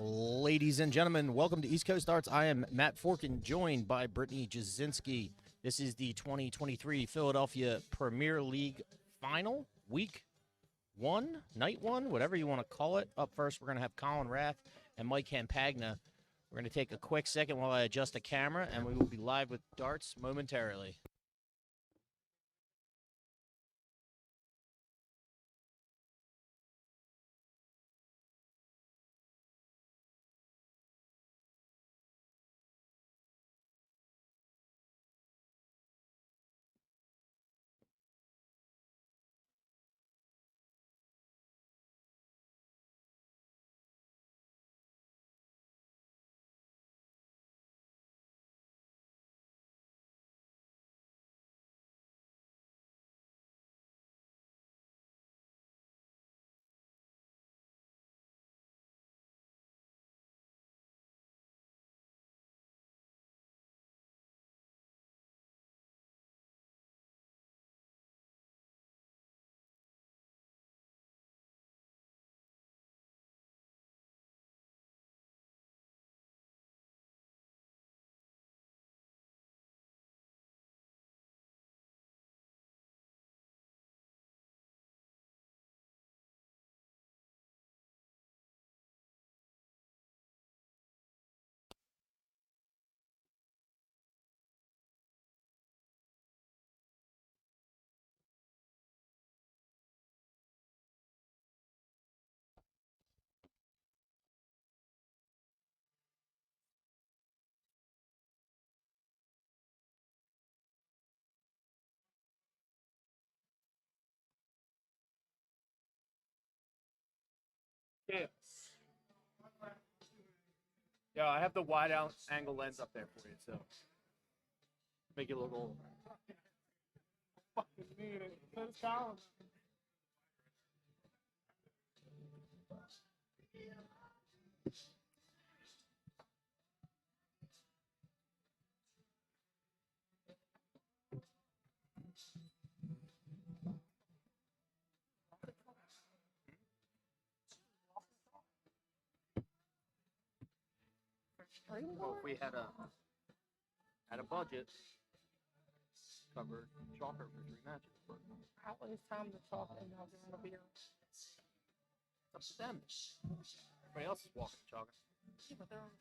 Ladies and gentlemen, welcome to East Coast Arts. I am Matt Forkin, joined by Brittany Jasinski. This is the 2023 Philadelphia Premier League Final, Week 1, Night 1, whatever you want to call it. Up first, we're going to have Colin Rath and Mike Campagna. We're going to take a quick second while I adjust the camera, and we will be live with darts momentarily. Yeah. Yeah, I have the wide out angle lens up there for you, so make it look old. Fucking need it. Let's go. Well, if we had a budget, covered chalker for 3 matches. How is time to talk and now doing a beer? It's up to them. Everybody else is walking chalker. Yeah, but they're on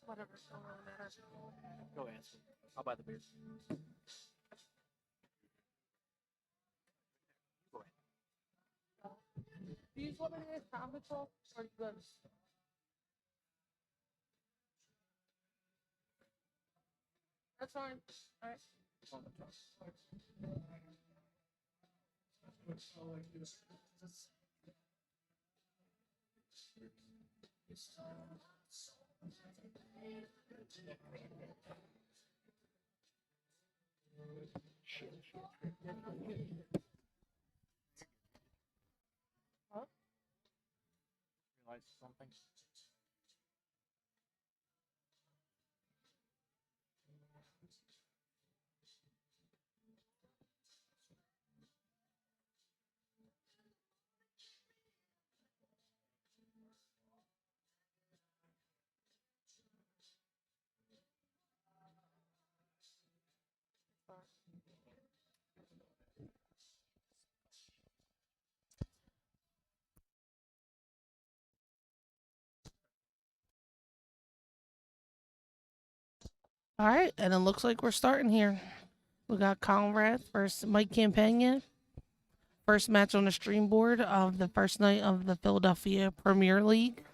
whatever, it don't really matter. Go ask them. I'll buy the beer. Go ahead. Do you just want me to have time to talk or are you good? That's fine. All right. Huh? Realize something? All right, and it looks like we're starting here. We got Colin Rath versus Mike Campagna. First match on the stream board of the first night of the Philadelphia Premier League.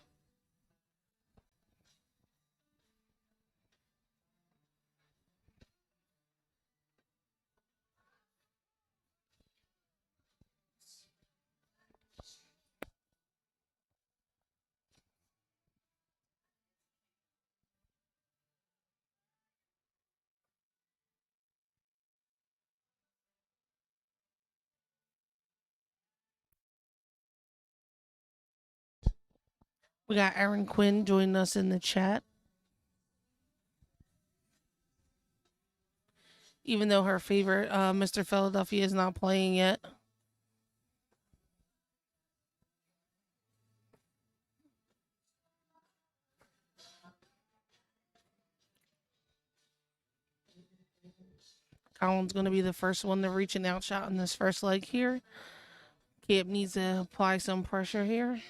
We got Aaron Quinn joining us in the chat. Even though her favorite, Mr. Philadelphia, is not playing yet. Colin's going to be the first one to reach an out shot in this first leg here. Camp needs to apply some pressure here.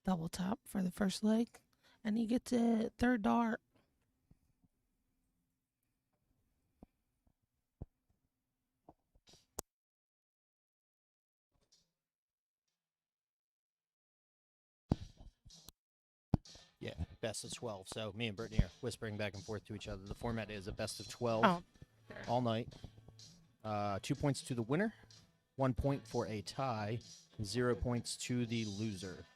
Double top for the first leg. And he gets a third dart. Yeah, best of 12. So me and Brittany are whispering back and forth to each other. The format is a best of 12 Oh. all night. 2 points to the winner, 1 point for a tie, 0 points to the loser.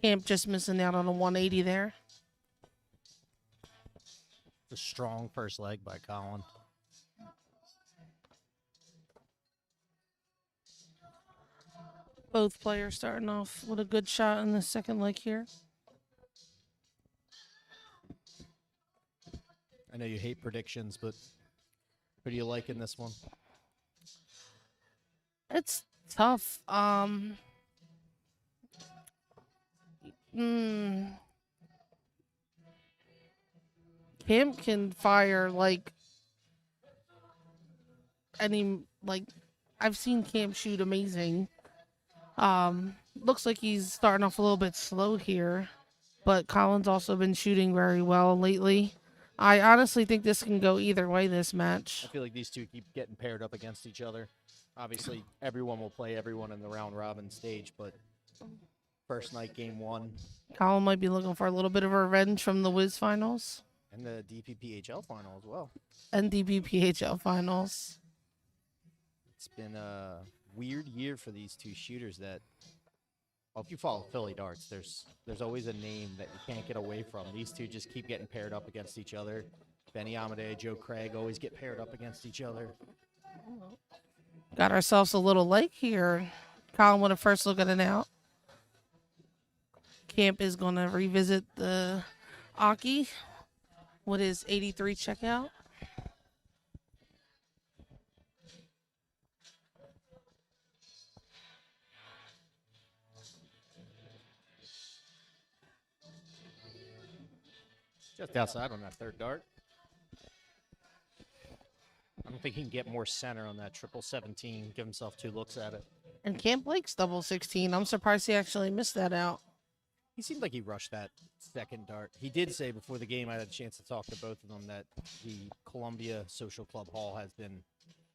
Camp just missing out on a 180 there. The strong first leg by Colin. Both players starting off with a good shot in the second leg here. I know you hate predictions, but who do you like in this one? It's tough. Camp can fire like I've seen Camp shoot amazing. Looks like he's starting off a little bit slow here, but Colin's also been shooting very well lately. I honestly think this can go either way, this match. I feel like these two keep getting paired up against each other. Obviously, everyone will play everyone in the round robin stage, but first night, game one. Colin might be looking for a little bit of revenge from the Wiz finals. And the DPPHL final as well. And DPPHL finals. It's been a weird year for these two shooters that, well, if you follow Philly darts, there's always a name that you can't get away from. These two just keep getting paired up against each other. Benny Amadei, Joe Craig always get paired up against each other. Got ourselves a little lake here. Colin with a first look at it out. Camp is going to revisit the Aki with his 83 checkout. Just outside on that third dart. I don't think he can get more center on that 17-17. Give himself 2 looks at it. And Camp likes double 16. I'm surprised he actually missed that out. He seemed like he rushed that second dart. He did say before the game, I had a chance to talk to both of them, that the Columbia Social Club Hall has been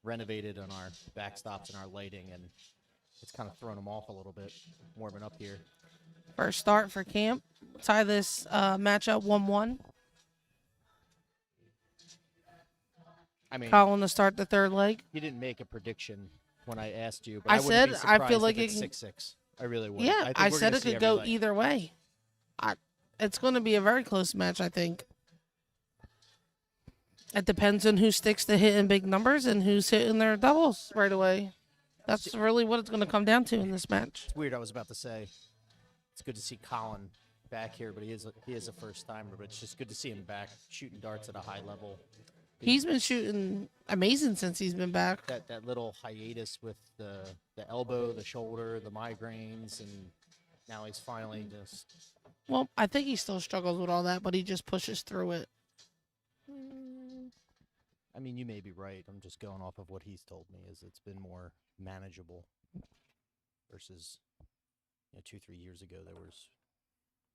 renovated on our backstops and our lighting, and it's kind of thrown him off a little bit, warming up here. First start for Camp. Tie this matchup 1-1. I mean, Colin to start the third leg. you didn't make a prediction when I asked you, but I I wouldn't said be I feel surprised like if it it's can- 6-6. I really would. Yeah, think I we're said gonna it see could every go leg. either way. It's going to be a very close match, I think. It depends on who sticks to hitting big numbers and who's hitting their doubles right away. That's really what it's going to come down to in this match. It's weird. I was about to say it's good to see Colin back here, but he is a first timer. But it's just good to see him back shooting darts at a high level. He's been shooting amazing since he's been back. That little hiatus with the elbow, the shoulder, the migraines, and now he's finally just. Well, I think he still struggles with all that, but he just pushes through it. I mean, you may be right. I'm just going off of what he's told me. Is it's been more manageable versus 2-3 years ago there was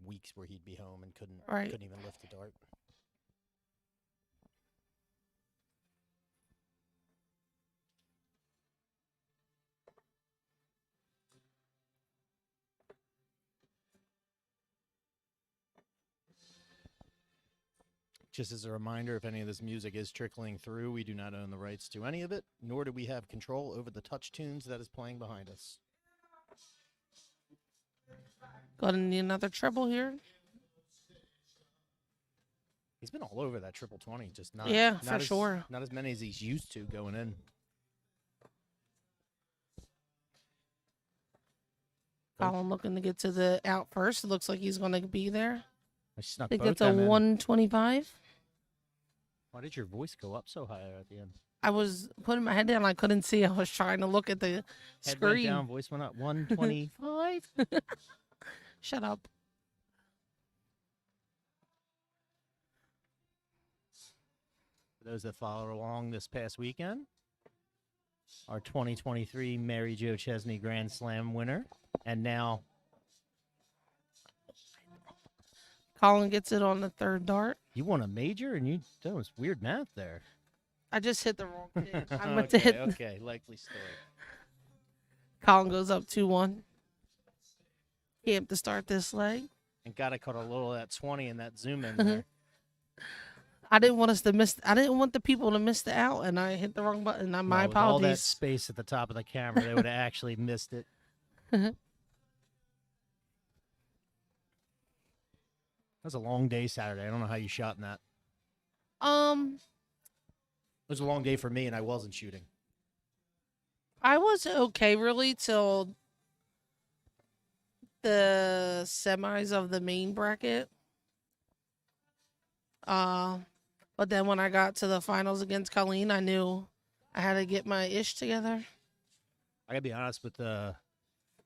weeks where he'd be home and couldn't Right. even lift a dart. Just as a reminder, if any of this music is trickling through, we do not own the rights to any of it, nor do we have control over the touch tunes that is playing behind us. Gonna need another treble here. He's been all over that triple 20, just not Yeah, for sure. Not as many as he's used to going in. Colin looking to get to the out first. It looks like he's gonna be there. I snuck I think both it's a them in. 125. Why did your voice go up so high at the end? I was putting my head down. I couldn't see. I was trying to look at the Head went screen. down, voice went up. 125. Shut up. For those that follow along this past weekend, our 2023 Mary Jo Chesney Grand Slam winner, and now Colin gets it on the third dart. you won a major, and you that was weird math there. I just hit the wrong pin. I meant to hit. Okay, likely story. Colin goes up 2-1. Camp to start this leg. And gotta cut a little of that 20 and that zoom in there. I didn't want us to miss. I didn't want the people to miss the out, and I hit the wrong button. My With all that apologies. space at the top of the camera, they would have actually missed it. That was a long day Saturday. I don't know how you shot in that. It was a long day for me, and I wasn't shooting. I was okay really till the semis of the main bracket. But then when I got to the finals against Colleen, I knew I had to get my ish together. I gotta be honest with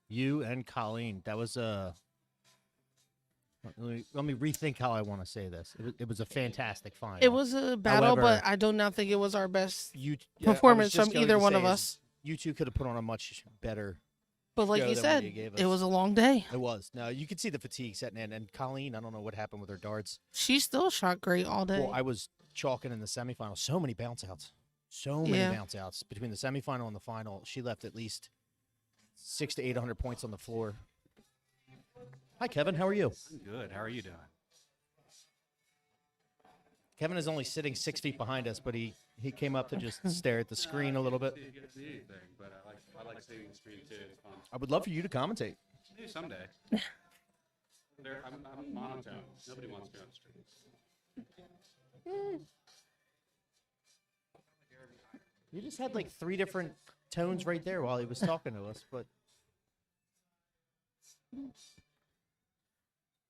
you and Colleen. That was a. Let me rethink how I want to say this. It was a fantastic final. It was a battle, However, but I do not think it was our best I was performance just from going either to one say of is us. You two could have put on a much better. But like show you than what said, you gave it us. was a long day. It was. Now you could see the fatigue setting in, and Colleen, I don't know what happened with her darts. She still shot great all day. Well, I was chalking in the semifinal. So many bounce outs. So many Yeah. bounce outs between the semifinal and the final. She left at least 600 to 800 points on the floor. Hi, Kevin. How are you? I'm good. How are you doing? Kevin is only sitting 6 feet behind us, but he came up to just stare at the screen a little bit. You get to see anything, but I like seeing the screen too. It's fun. I would love for you to commentate. Maybe someday. I'm monotone. Nobody wants to be on the screen. You just had like 3 different tones right there while he was talking to us, but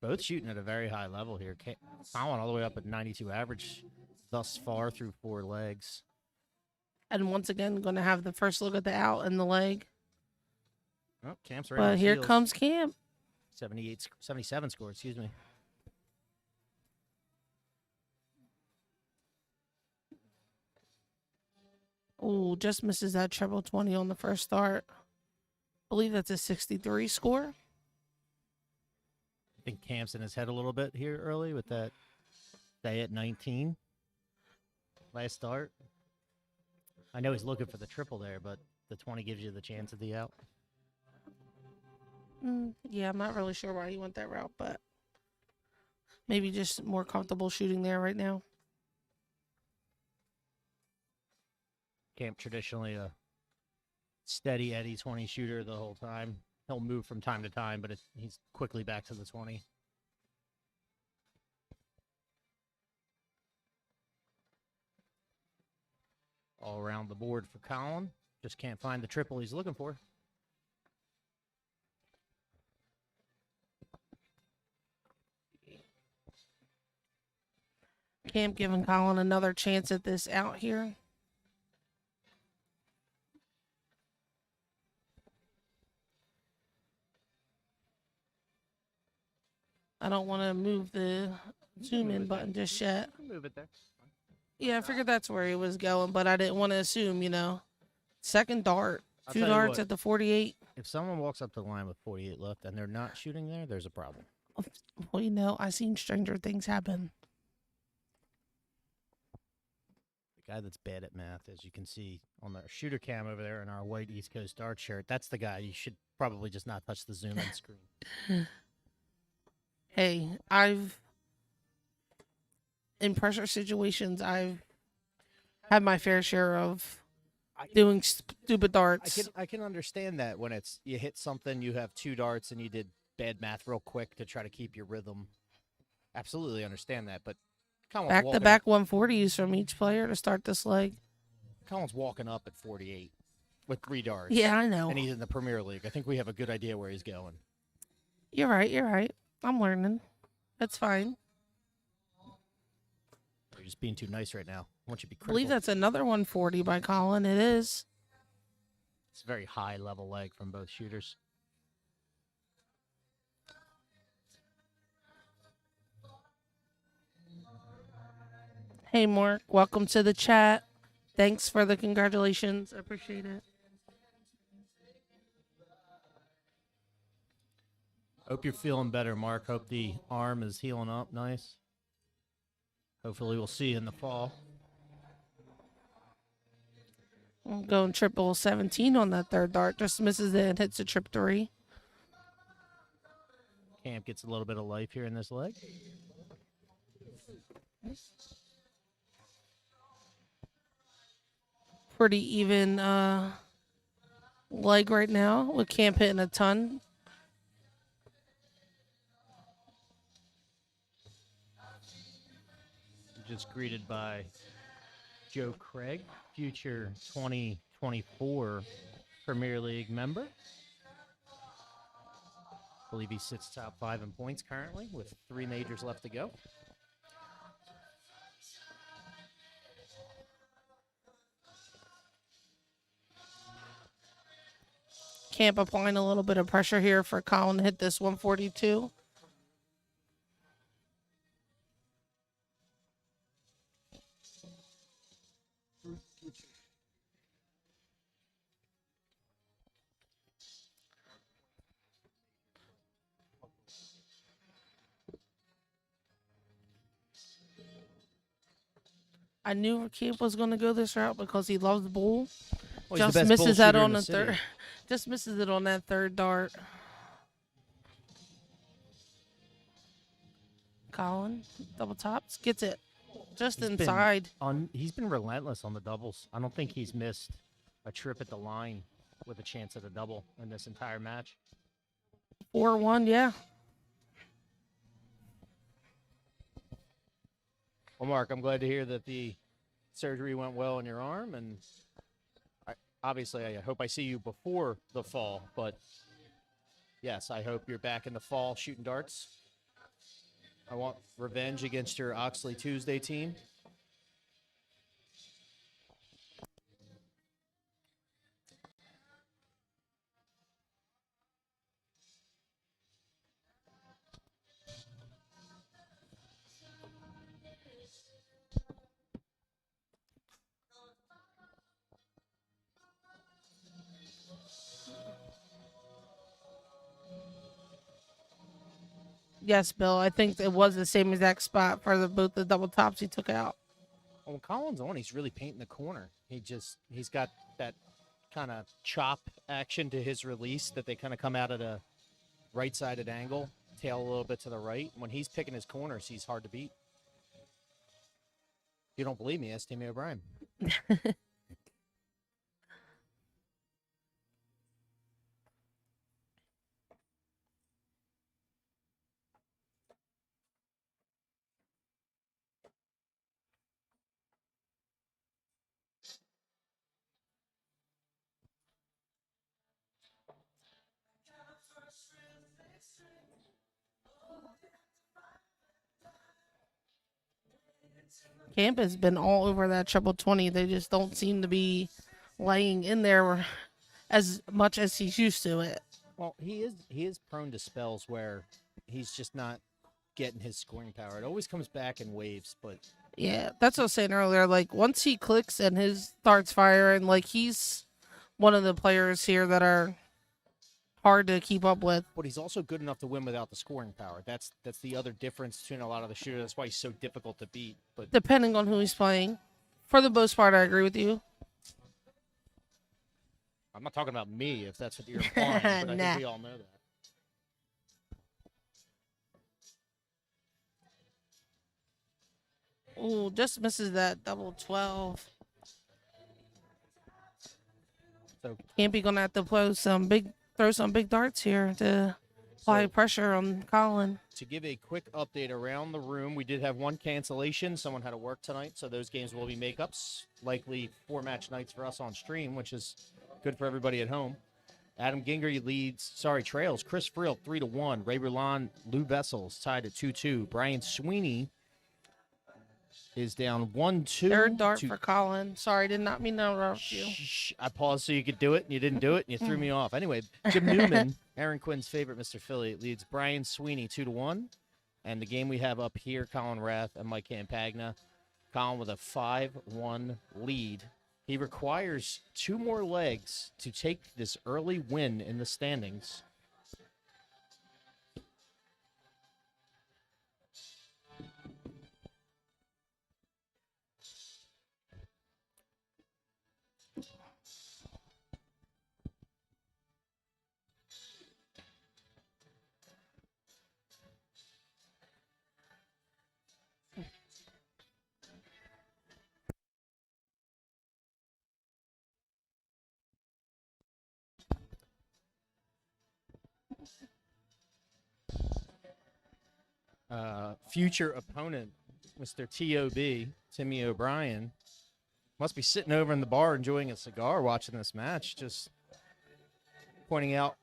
both shooting at a very high level here. Colin all the way up at 92 average thus far through 4 legs. And once again, going to have the first look at the out and the leg. Oh, Camp's right on But his here heels. comes Camp. 77 score, excuse me. Oh, just misses that treble 20 on the first start. I believe that's a 63 score. I think Camp's in his head a little bit here early with that stay at 19 last start. I know he's looking for the triple there, but the 20 gives you the chance of the out. Yeah, I'm not really sure why he went that route, but maybe just more comfortable shooting there right now. Camp traditionally a steady Eddie 20 shooter the whole time. He'll move from time to time, but he's quickly back to the 20. All around the board for Colin. Just can't find the triple he's looking for. Camp giving Colin another chance at this out here. I don't want to move the zoom in button just yet. Move it there. Yeah, I figured that's where he was going, but I didn't want to assume, Second dart. I'll Two tell you darts what. at the 48. If someone walks up to the line with 48 left and they're not shooting there's a problem. Well, I seen stranger things happen. The guy that's bad at math, as you can see on the shooter cam over there in our white East Coast Dart shirt, that's the guy. You should probably just not touch the zoom in screen. Hey, in pressure situations, I've had my fair share of doing stupid darts. I can understand that when it's you hit something, you have 2 darts, and you did bad math real quick to try to keep your rhythm. Absolutely understand that, but Back-to-back 140s from each player to start this leg. Colin's walking up at 48 with 3 darts. Yeah, I know. And he's in the Premier League. I think we have a good idea where he's going. You're right. I'm learning. That's fine. You're just being too nice right now. I want you to be I critical. believe that's another 140 by Colin. It is. It's a very high level leg from both shooters. Hey, Mark. Welcome to the chat. Thanks for the congratulations. I appreciate it. Hope you're feeling better, Mark. Hope the arm is healing up nice. Hopefully we'll see you in the fall. I'm going triple 17 on that third dart. Just misses it and hits a trip 3. Camp gets a little bit of life here in this leg. Pretty even leg right now with Camp hitting a ton. Just greeted by Joe Craig, future 2024 Premier League member. I believe he sits top 5 in points currently with 3 majors left to go. Camp applying a little bit of pressure here for Colin to hit this 142. I knew Camp was going to go this route because he loves bull. Well, Just misses that on the third. Just misses it on that third dart. Colin, double tops, gets it just inside. He's been relentless on the doubles. I don't think he's missed a trip at the line with a chance at a double in this entire match. 4-1, yeah. Well, Mark, I'm glad to hear that the surgery went well in your arm, and obviously I hope I see you before the fall, but yes, I hope you're back in the fall shooting darts. I want revenge against your Oxley Tuesday team. Yes, Bill. I think it was the same exact spot for both the double tops he took out. Well, when Colin's on, he's really painting the corner. He's got that kind of chop action to his release that they kind of come out at a right-sided angle, tail a little bit to the right. When he's picking his corners, he's hard to beat. If you don't believe me, ask Timmy O'Brien. Camp has been all over that triple 20. They just don't seem to be laying in there as much as he's used to it. Well, he is prone to spells where he's just not getting his scoring power. It always comes back in waves, but Yeah, that's what I was saying earlier. Like, once he clicks and his starts firing, like, he's one of the players here that are hard to keep up with. But he's also good enough to win without the scoring power. That's the other difference between a lot of the shooters. That's why he's so difficult to beat. But Depending on who he's playing. For the most part, I agree with you. I'm not talking about me, if that's what you're implying. But I Nah. think we all know that. Ooh, just misses that double 12. So Campy gonna have to throw some big darts here to apply So- pressure on Colin. to give a quick update around the room, we did have one cancellation. Someone had to work tonight, so those games will be makeups. Likely 4-match nights for us on stream, which is good for everybody at home. Adam Gingery trails Chris Friel 3-1. Ray Rulan, Lou Vessels tied at 2-2. Brian Sweeney is down 1-2. Third dart to- for Colin. Sorry, did not mean to interrupt you. Shh, I paused so you could do it, and you didn't do it, and you threw me off. Anyway, Jim Newman, Aaron Quinn's favorite Mr. Philly, leads Brian Sweeney 2-1. And the game we have up here, Colin Rath and Mike Campagna. Colin with a 5-1 lead. He requires 2 more legs to take this early win in the standings. Future opponent, Mr. T.O.B., Timmy O'Brien, must be sitting over in the bar enjoying a cigar watching this match, just pointing out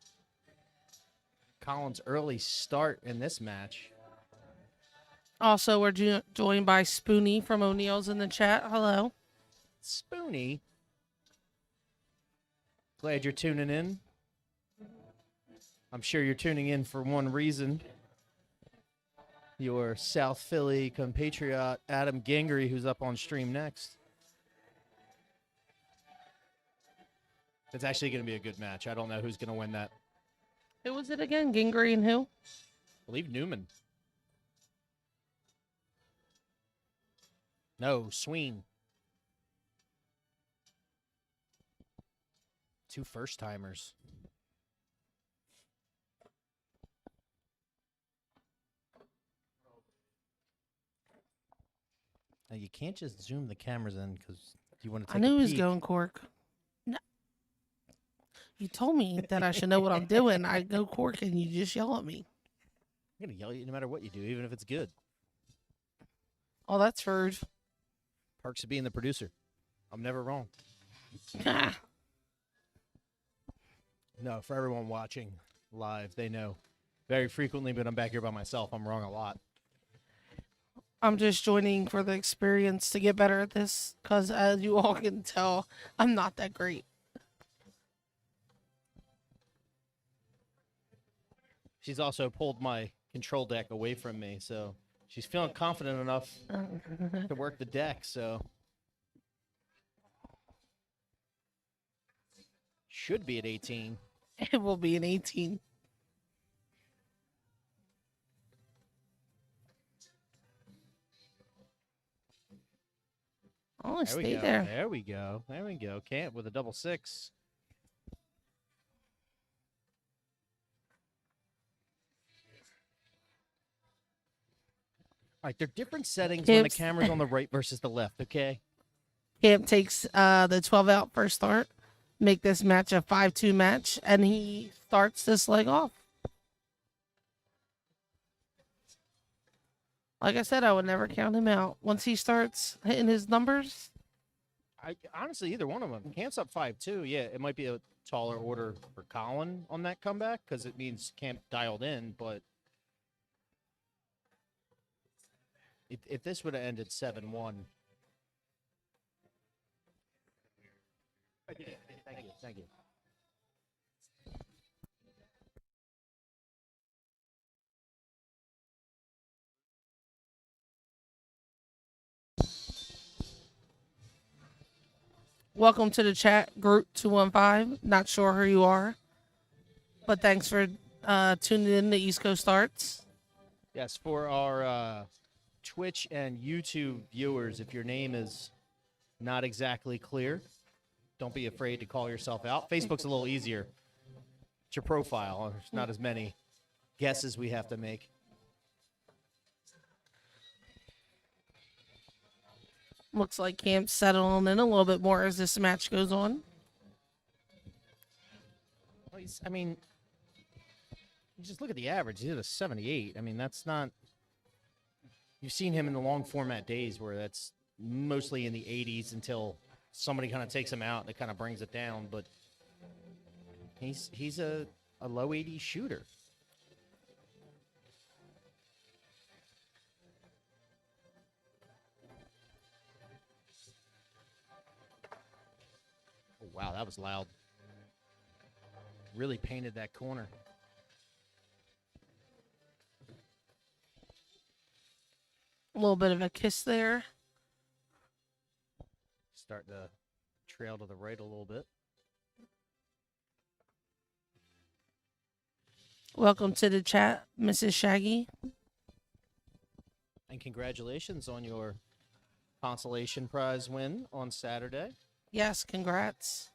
Colin's early start in this match. Also, we're joined by Spoonie from O'Neill's in the chat. Hello. Spoonie, glad you're tuning in. I'm sure you're tuning in for one reason. Your South Philly compatriot, Adam Gingery, who's up on stream next. It's actually going to be a good match. I don't know who's going to win that. Who was it again? Gingery and who? I believe Newman. No, Sween. 2 first-timers. Now, you can't just zoom the cameras in because you want to take I knew a he was peek. going cork. No. You told me that I should know what I'm doing. I go cork and you just yell at me. I'm going to yell at you no matter what you do, even if it's good. Oh, that's rude. Perks of being the producer. I'm never wrong. No, for everyone watching live, they know. Very frequently, but I'm back here by myself. I'm wrong a lot. I'm just joining for the experience to get better at this because, as you all can tell, I'm not that great. She's also pulled my control deck away from me, so she's feeling confident enough to work the deck, so. Should be at 18. It will be an 18. Oh, There we stay go. there. There we go. There we go. Camp with a double 6. All right, they're different settings when the Camps- camera's on the right versus the left, okay? Camp takes the 12 out first start, make this match a 5-2 match, and he starts this leg off. Like I said, I would never count him out. Once he starts hitting his numbers, Honestly, either one of them. Camp's up 5-2. Yeah, it might be a taller order for Colin on that comeback because it means Camp dialed in, but if this would have ended 7-1. Thank you. Thank you. Welcome to the chat, Group 215. Not sure who you are, but thanks for tuning in to East Coast Starts. Yes, for our Twitch and YouTube viewers, if your name is not exactly clear, don't be afraid to call yourself out. Facebook's a little easier. It's your profile. There's not as many guesses we have to make. Looks like Camp's settling in a little bit more as this match goes on. Well, I mean, you just look at the average. He's at a 78. I mean, that's not... You've seen him in the long format days where that's mostly in the 80s until somebody kind of takes him out and it kind of brings it down. But he's a low 80s shooter. Oh, wow, that was loud. Really painted that corner. A little bit of a kiss there. Starting to trail to the right a little bit. Welcome to the chat, Mrs. Shaggy. And congratulations on your consolation prize win on Saturday. Yes, congrats.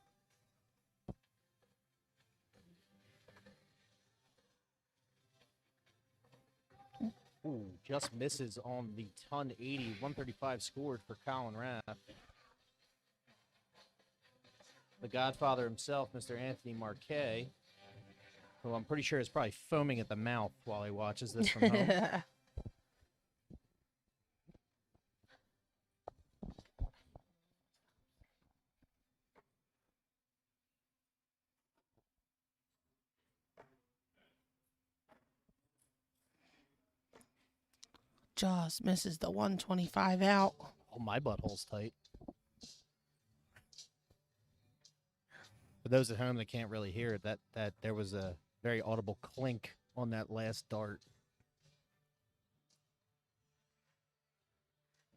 Ooh, just misses on the ton 80. 135 scored for Colin Raff. The Godfather himself, Mr. Anthony Marquet, who I'm pretty sure is probably foaming at the mouth while he watches this from home. Just misses the 125 out. Oh, my butthole's tight. For those at home that can't really hear it, that there was a very audible clink on that last dart.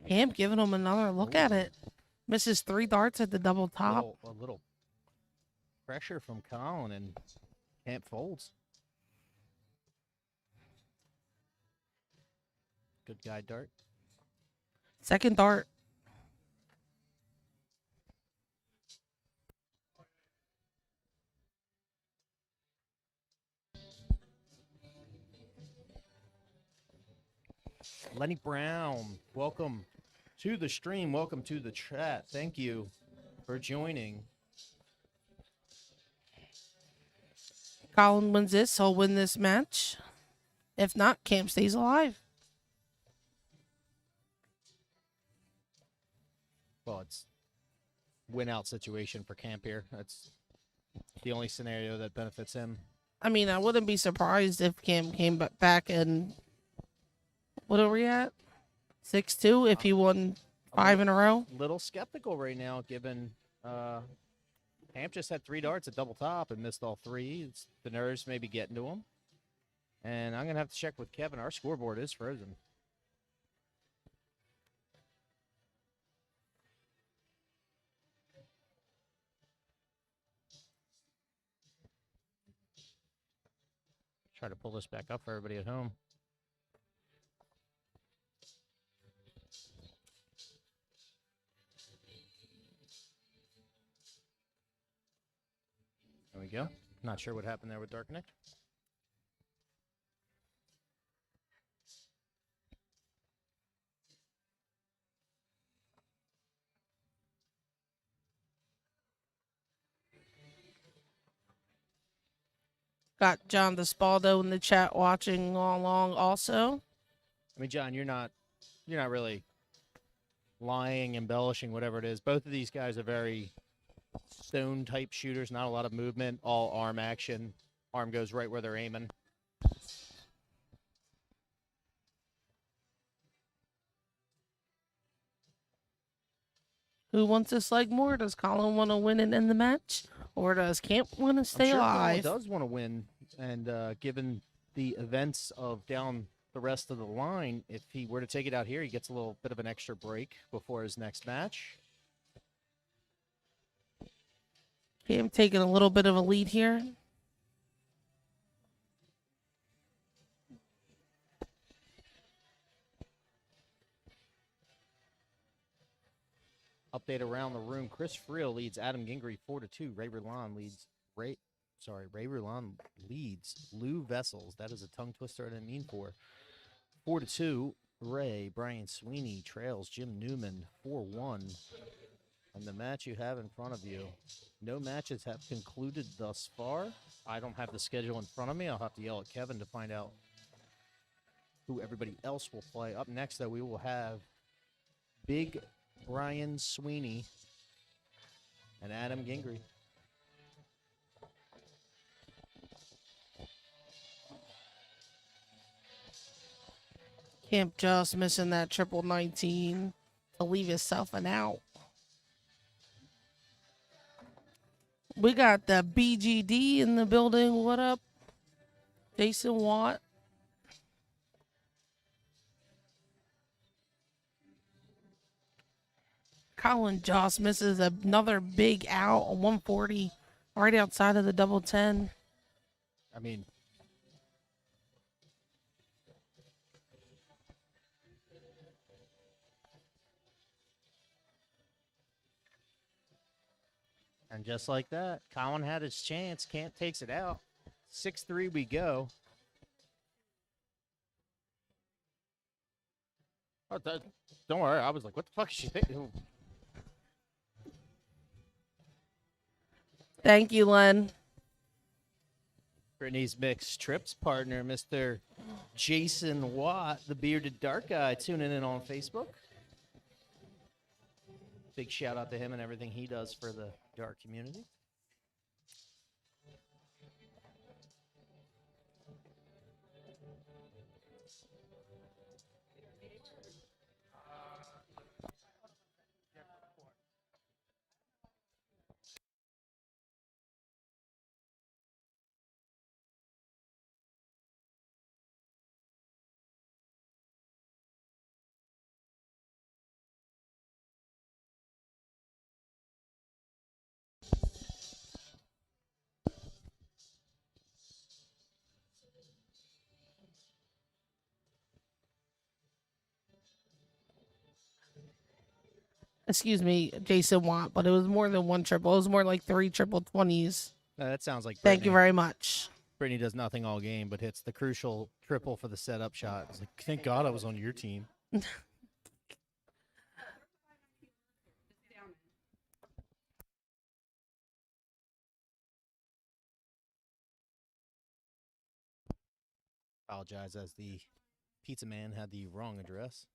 Camp giving him another look at it. Misses 3 darts at the double top. A little pressure from Colin, and Camp folds. Good guy dart. Second dart. Lenny Brown, welcome to the stream. Welcome to the chat. Thank you for joining. Colin wins this, he'll win this match. If not, Camp stays alive. Well, it's win-out situation for Camp here. That's the only scenario that benefits him. I mean, I wouldn't be surprised if Camp came back and... What are we at? 6-2 if he won 5 in a row? Little skeptical right now, given Camp just had 3 darts at double top and missed all 3. The nerves may be getting to him. And I'm going to have to check with Kevin. Our scoreboard is frozen. Try to pull this back up for everybody at home. There we go. Not sure what happened there with Dark Nick. Got John DeSpaldo in the chat watching along also. I mean, John, you're not really lying, embellishing, whatever it is. Both of these guys are very stone type shooters, not a lot of movement, all arm action. Arm goes right where they're aiming. Who wants this leg more? Does Colin want to win and end the match? Or does Camp want to stay alive? Colin does want to win, and given the events of down the rest of the line, if he were to take it out here, he gets a little bit of an extra break before his next match. Okay, I'm taking a little bit of a lead here. Update around the room. Chris Friel leads Adam Gingery 4-2. Ray Rulon leads Lou Vessels. That is a tongue twister I didn't mean for. 4-2. Ray Brian Sweeney trails Jim Newman 4-1. And the match you have in front of you, no matches have concluded thus far. I don't have the schedule in front of me. I'll have to yell at Kevin to find out who everybody else will play. Up next, though, we will have Big Brian Sweeney and Adam Gingery. Camp just missing that triple 19 to leave himself an out. We got the BGD in the building. What up? Jason Watt. Colin Joss misses another big out on 140 right outside of the double 10. I mean, and just like that, Colin had his chance. Camp takes it out. 6-3 we go. Oh, don't worry. I was like, what the fuck is she thinking? Thank you, Len. Brittany's mixed trips partner, Mr. Jason Watt, the bearded dark guy, tuning in on Facebook. Big shout out to him and everything he does for the dark community. Excuse me, Jason Watt, but it was more than one triple. It was more like 3 triple 20s. That sounds like Thank you Brittany. very much. Brittany does nothing all game, but hits the crucial triple for the setup shot. It's like, thank God I was on your team. Apologize as the pizza man had the wrong address.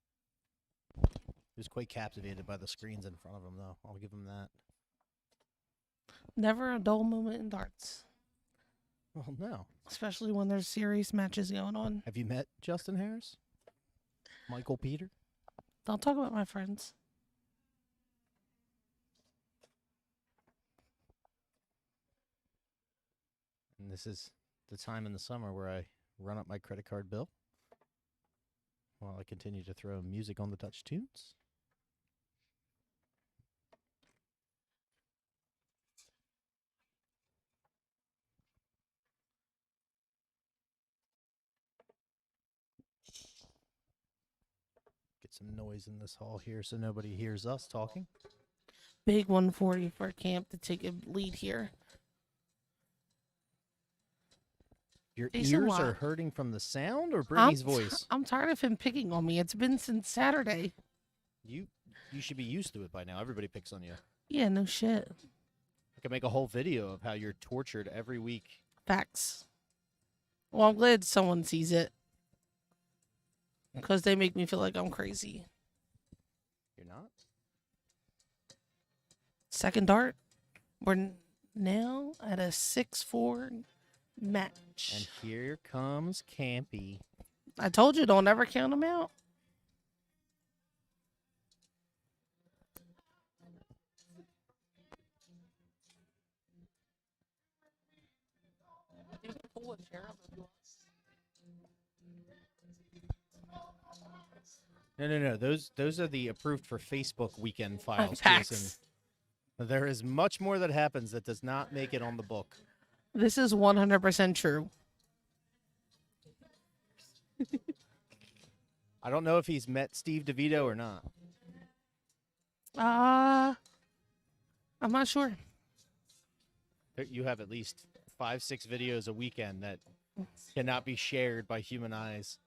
He was quite captivated by the screens in front of him, though. I'll give him that. Never a dull moment in darts, Well, no. especially when there's serious matches going on. Have you met Justin Harris? Michael Peter? Don't talk about my friends. And this is the time in the summer where I run up my credit card bill while I continue to throw music on the touch tunes. Get some noise in this hall here so nobody hears us talking. Big 140 for Camp to take a lead here. Your Jason ears Watt. are hurting from the sound or Brittany's I'm voice? I'm tired of him picking on me. It's been since Saturday. You should be used to it by now. Everybody picks on you. Yeah, no shit. I could make a whole video of how you're tortured every week. Facts. Well, I'm glad someone sees it. Because they make me feel like I'm crazy. You're not? Second dart. We're now at a 6-4 match. And here comes Campy. I told you, don't ever count them out. No. Those are the approved for Facebook weekend files, Packs. Jason. There is much more that happens that does not make it on the book. This is 100% true. I don't know if he's met Steve DeVito or not. I'm not sure. You have at least 5-6 videos a weekend that cannot be shared by human eyes.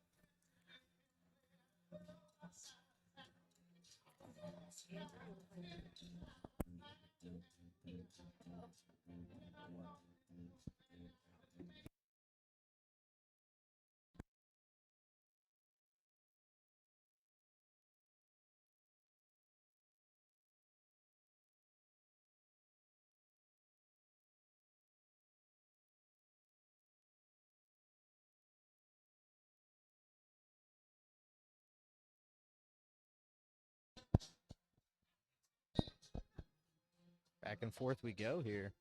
Back and forth we go here.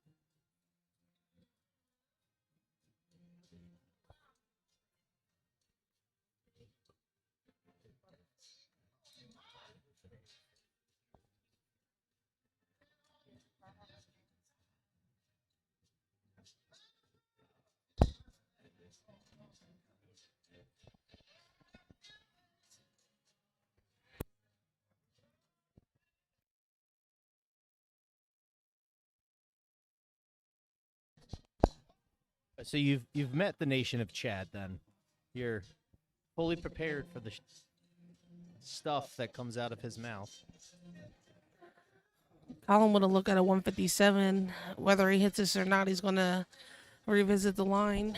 So you've met the nation of Chad then. You're fully prepared for the stuff that comes out of his mouth. Colin want to look at a 157. Whether he hits this or not, he's going to revisit the line.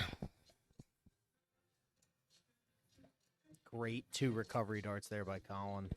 Great 2 recovery darts there by Colin.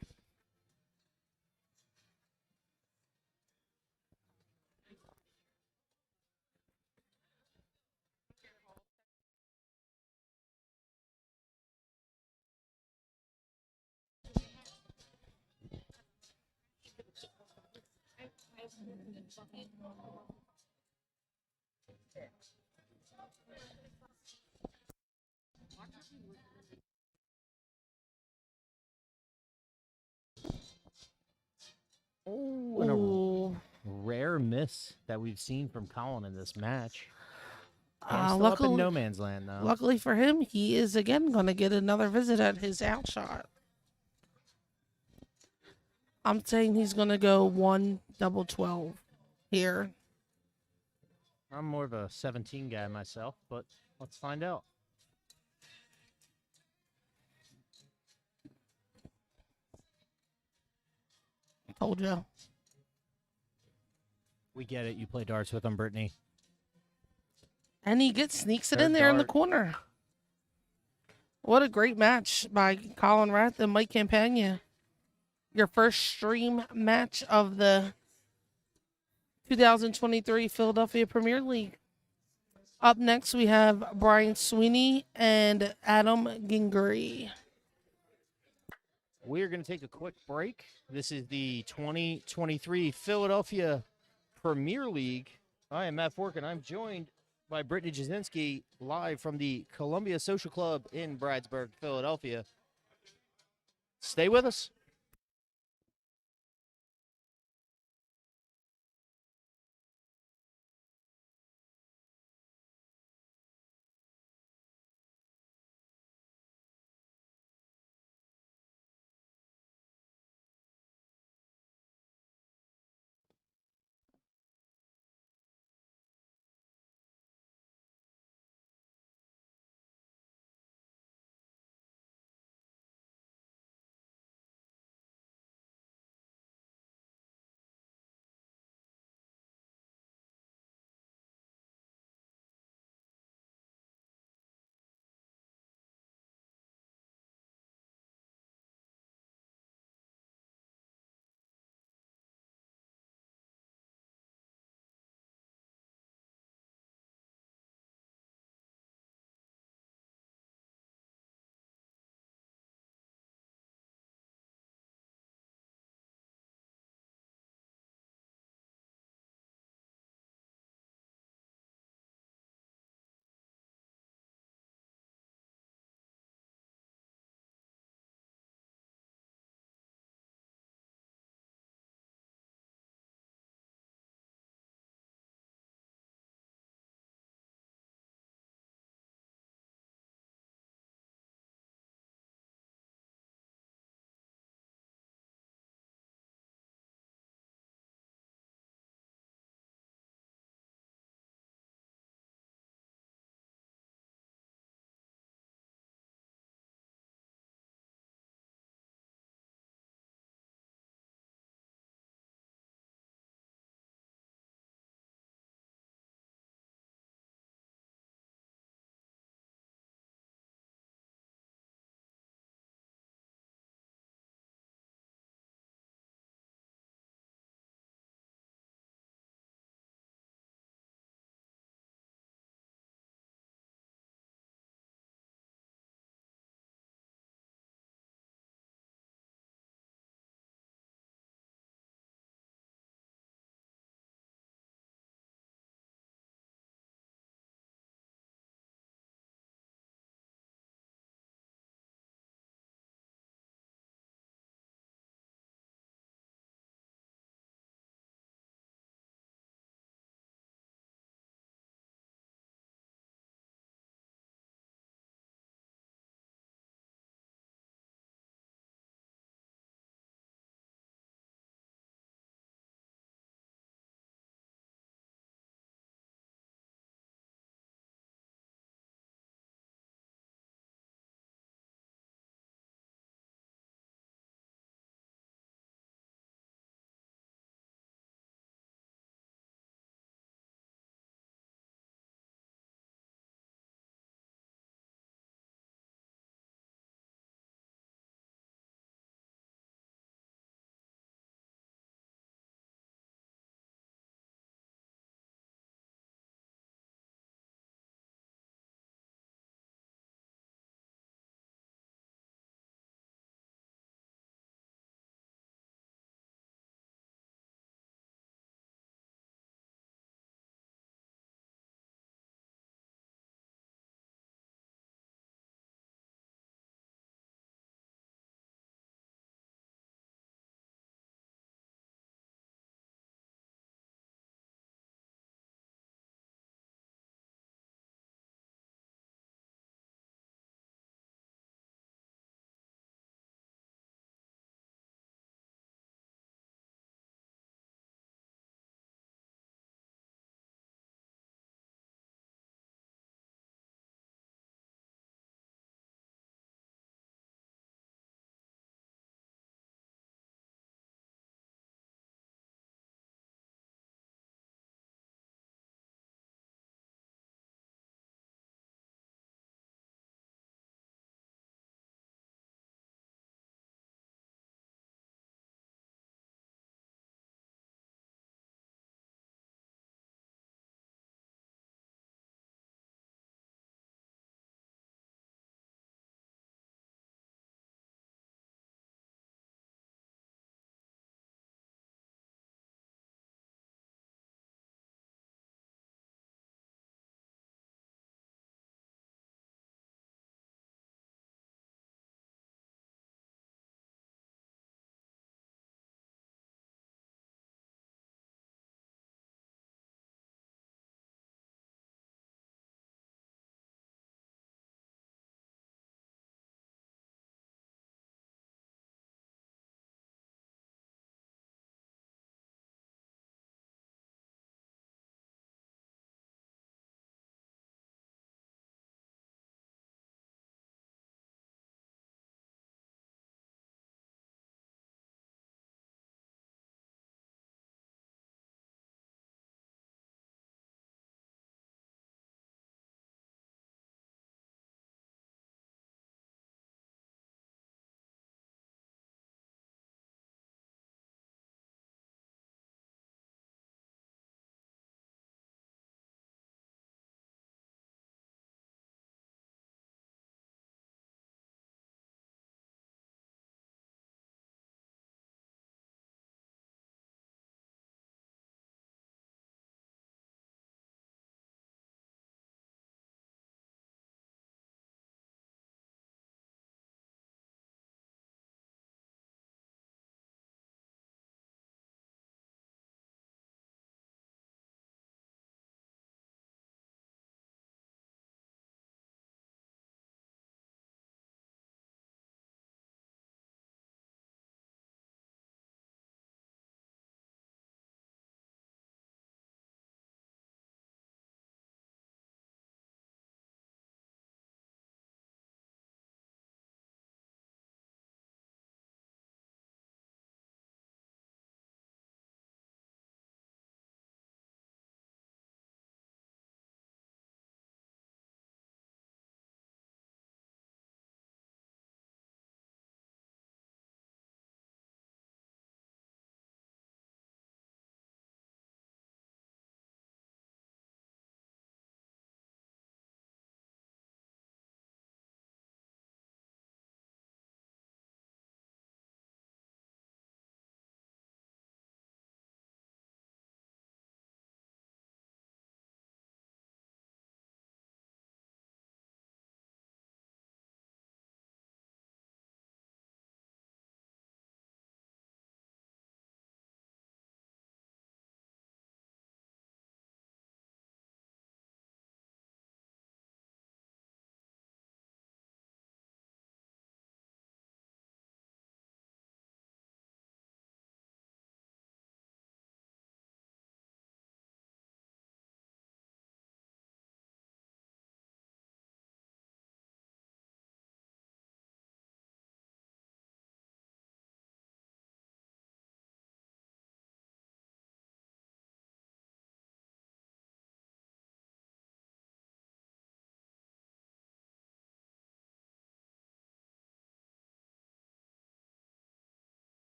Oh, and a Ooh. rare miss that we've seen from Colin in this match. Still up in Luckily, no man's land now. luckily for him, he is again going to get another visit at his outshot. I'm saying he's going to go 1 double 12 here. I'm more of a 17 guy myself, but let's find out. Told you. We get it. You play darts with him, Brittany. And he sneaks it Third in there in the dart. corner. What a great match by Colin Rath and Mike Campagna. Your first stream match of the 2023 Philadelphia Premier League. Up next, we have Brian Sweeney and Adam Gingery. We're going to take a quick break. This is the 2023 Philadelphia Premier League. I am Matt Fork, and I'm joined by Brittany Jasinski live from the Columbia Social Club in Bridesburg, Philadelphia. Stay with us.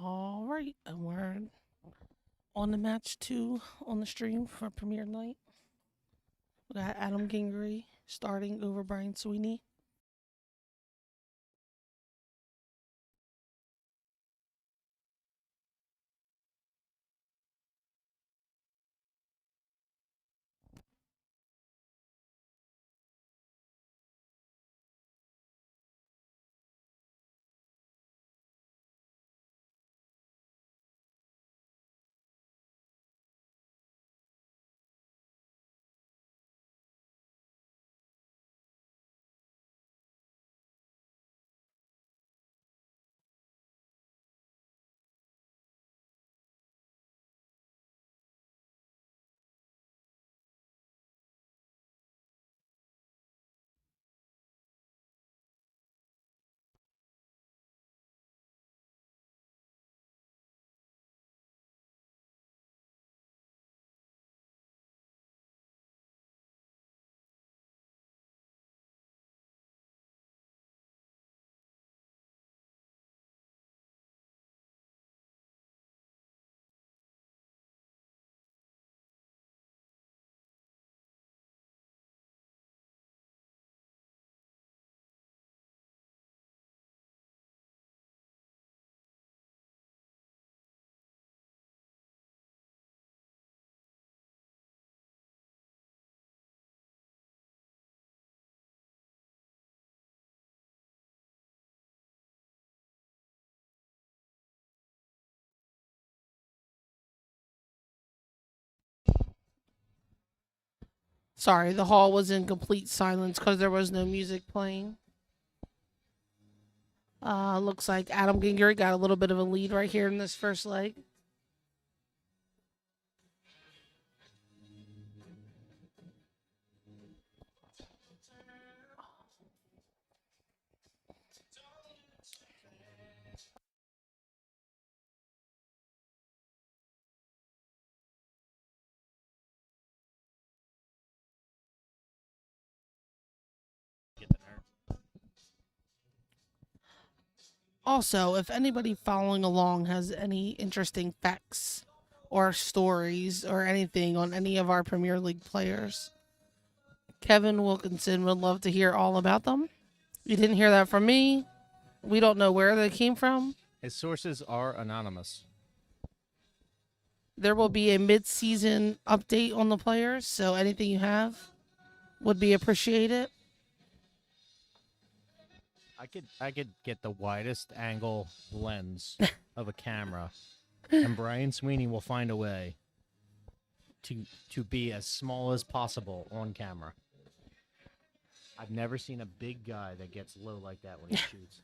All right, and we're on the match 2 on the stream for premiere night. We got Adam Gingery starting over Brian Sweeney. Sorry, the hall was in complete silence because there was no music playing. Looks like Adam Gingery got a little bit of a lead right here in this first leg. Get the nerve. Also, if anybody following along has any interesting facts or stories or anything on any of our Premier League players, Kevin Wilkinson would love to hear all about them. You didn't hear that from me. We don't know where they came from. His sources are anonymous. There will be a mid-season update on the players, so anything you have would be appreciated. I could get the widest angle lens of a camera, and Brian Sweeney will find a way to be as small as possible on camera. I've never seen a big guy that gets low like that when he shoots.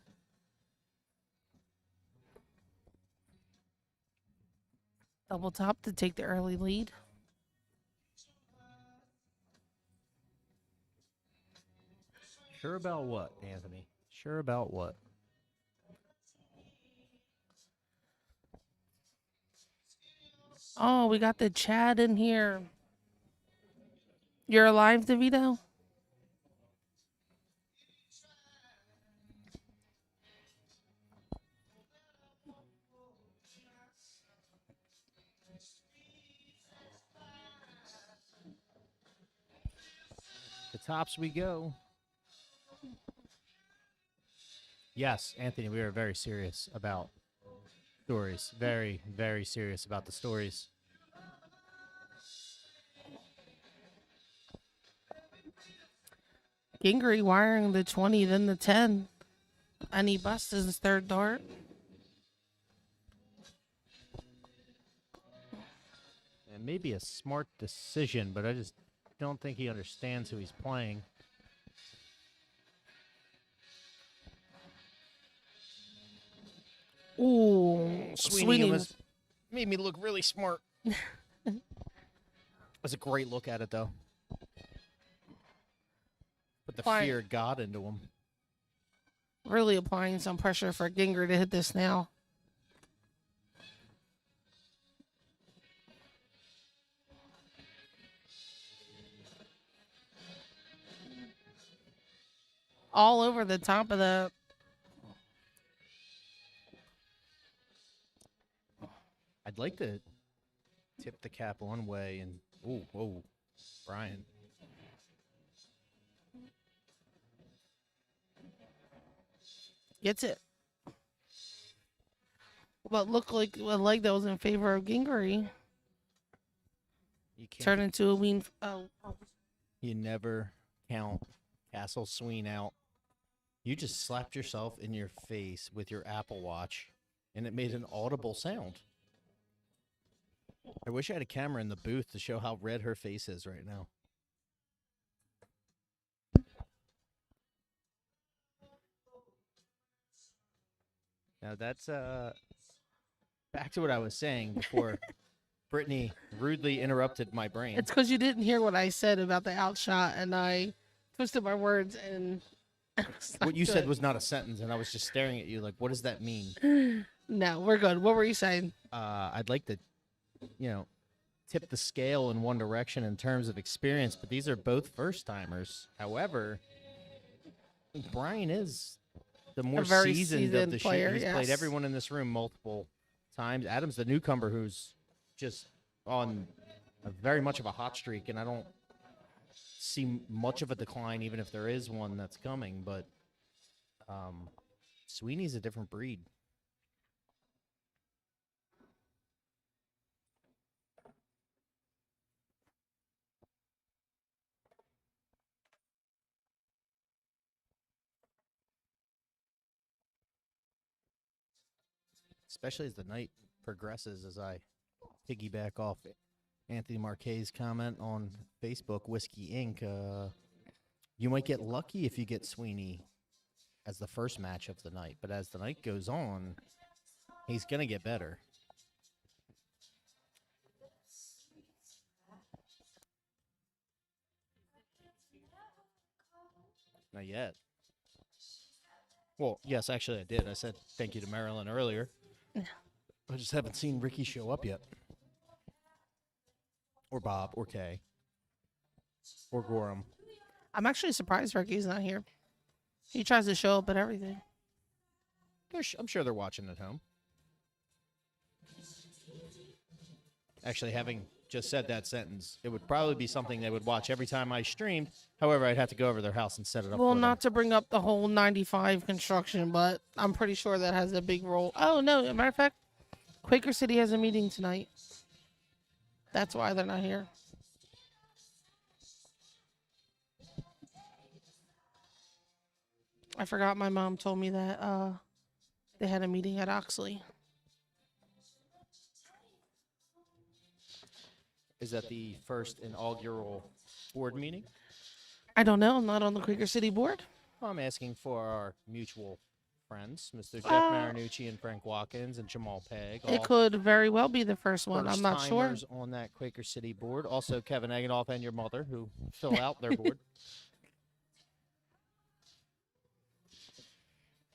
Double top to take the early lead. Sure about what, Anthony? Sure about what? Oh, we got the Chad in here. You're alive, DeVito? The tops we go. Yes, Anthony, we are very serious about stories. Very, very serious about the stories. Gingery wiring the 20, then the 10. And he busts his third dart. And maybe a smart decision, but I just don't think he understands who he's playing. Ooh, Sweeney was made me look really smart. That's a great look at it, though. Put the Fine. fear of God into him. really applying some pressure for Gingery to hit this now. All over the top of the... I'd like to tip the cap one way and whoa, Brian. Gets it. What looked like a leg that was in favor of Gingery You can't. turned into a ween. You never count Castle Sween out. You just slapped yourself in your face with your Apple Watch, and it made an audible sound. I wish I had a camera in the booth to show how red her face is right now. Now that's back to what I was saying before Brittany rudely interrupted my brain. It's because you didn't hear what I said about the outshot, and I twisted my words. And What you said was not a sentence, and I was just staring at you like, what does that mean? No, we're good. What were you saying? I'd like to, tip the scale in one direction in terms of experience, but these are both first timers. However, Brian is the more very seasoned of the player, show. He's played yes. everyone in this room multiple times. Adam's the newcomer who's just on very much of a hot streak, and I don't see much of a decline, even if there is one that's coming. But Sweeney's a different breed. Especially as the night progresses, as I piggyback off Anthony Marquez's comment on Facebook, Whiskey Inc. You might get lucky if you get Sweeney as the first match of the night, but as the night goes on, he's going to get better. Not yet. Well, yes, actually I did. I said thank you to Marilyn earlier. I just haven't seen Ricky show up yet. Or Bob, or Kay, or Gorham. I'm actually surprised Ricky's not here. He tries to show up at everything. I'm sure they're watching at home. Actually, having just said that sentence, it would probably be something they would watch every time I streamed. However, I'd have to go over to their house and set it up. Well, for not to bring up the whole 95 construction, but I'm pretty sure that has a big role. Oh, no, as a matter of fact, Quaker City has a meeting tonight. That's why they're not here. I forgot my mom told me that they had a meeting at Oxley. Is that the first inaugural board meeting? I don't know. I'm not on the Quaker City board. I'm asking for our mutual friends, Mr. Jeff Marinucci and Frank Watkins and Jamal Pegg. It could very well be the first one. I'm not sure. First-timers on that Quaker City board. Also, Kevin Egenoff and your mother, who fill out their board.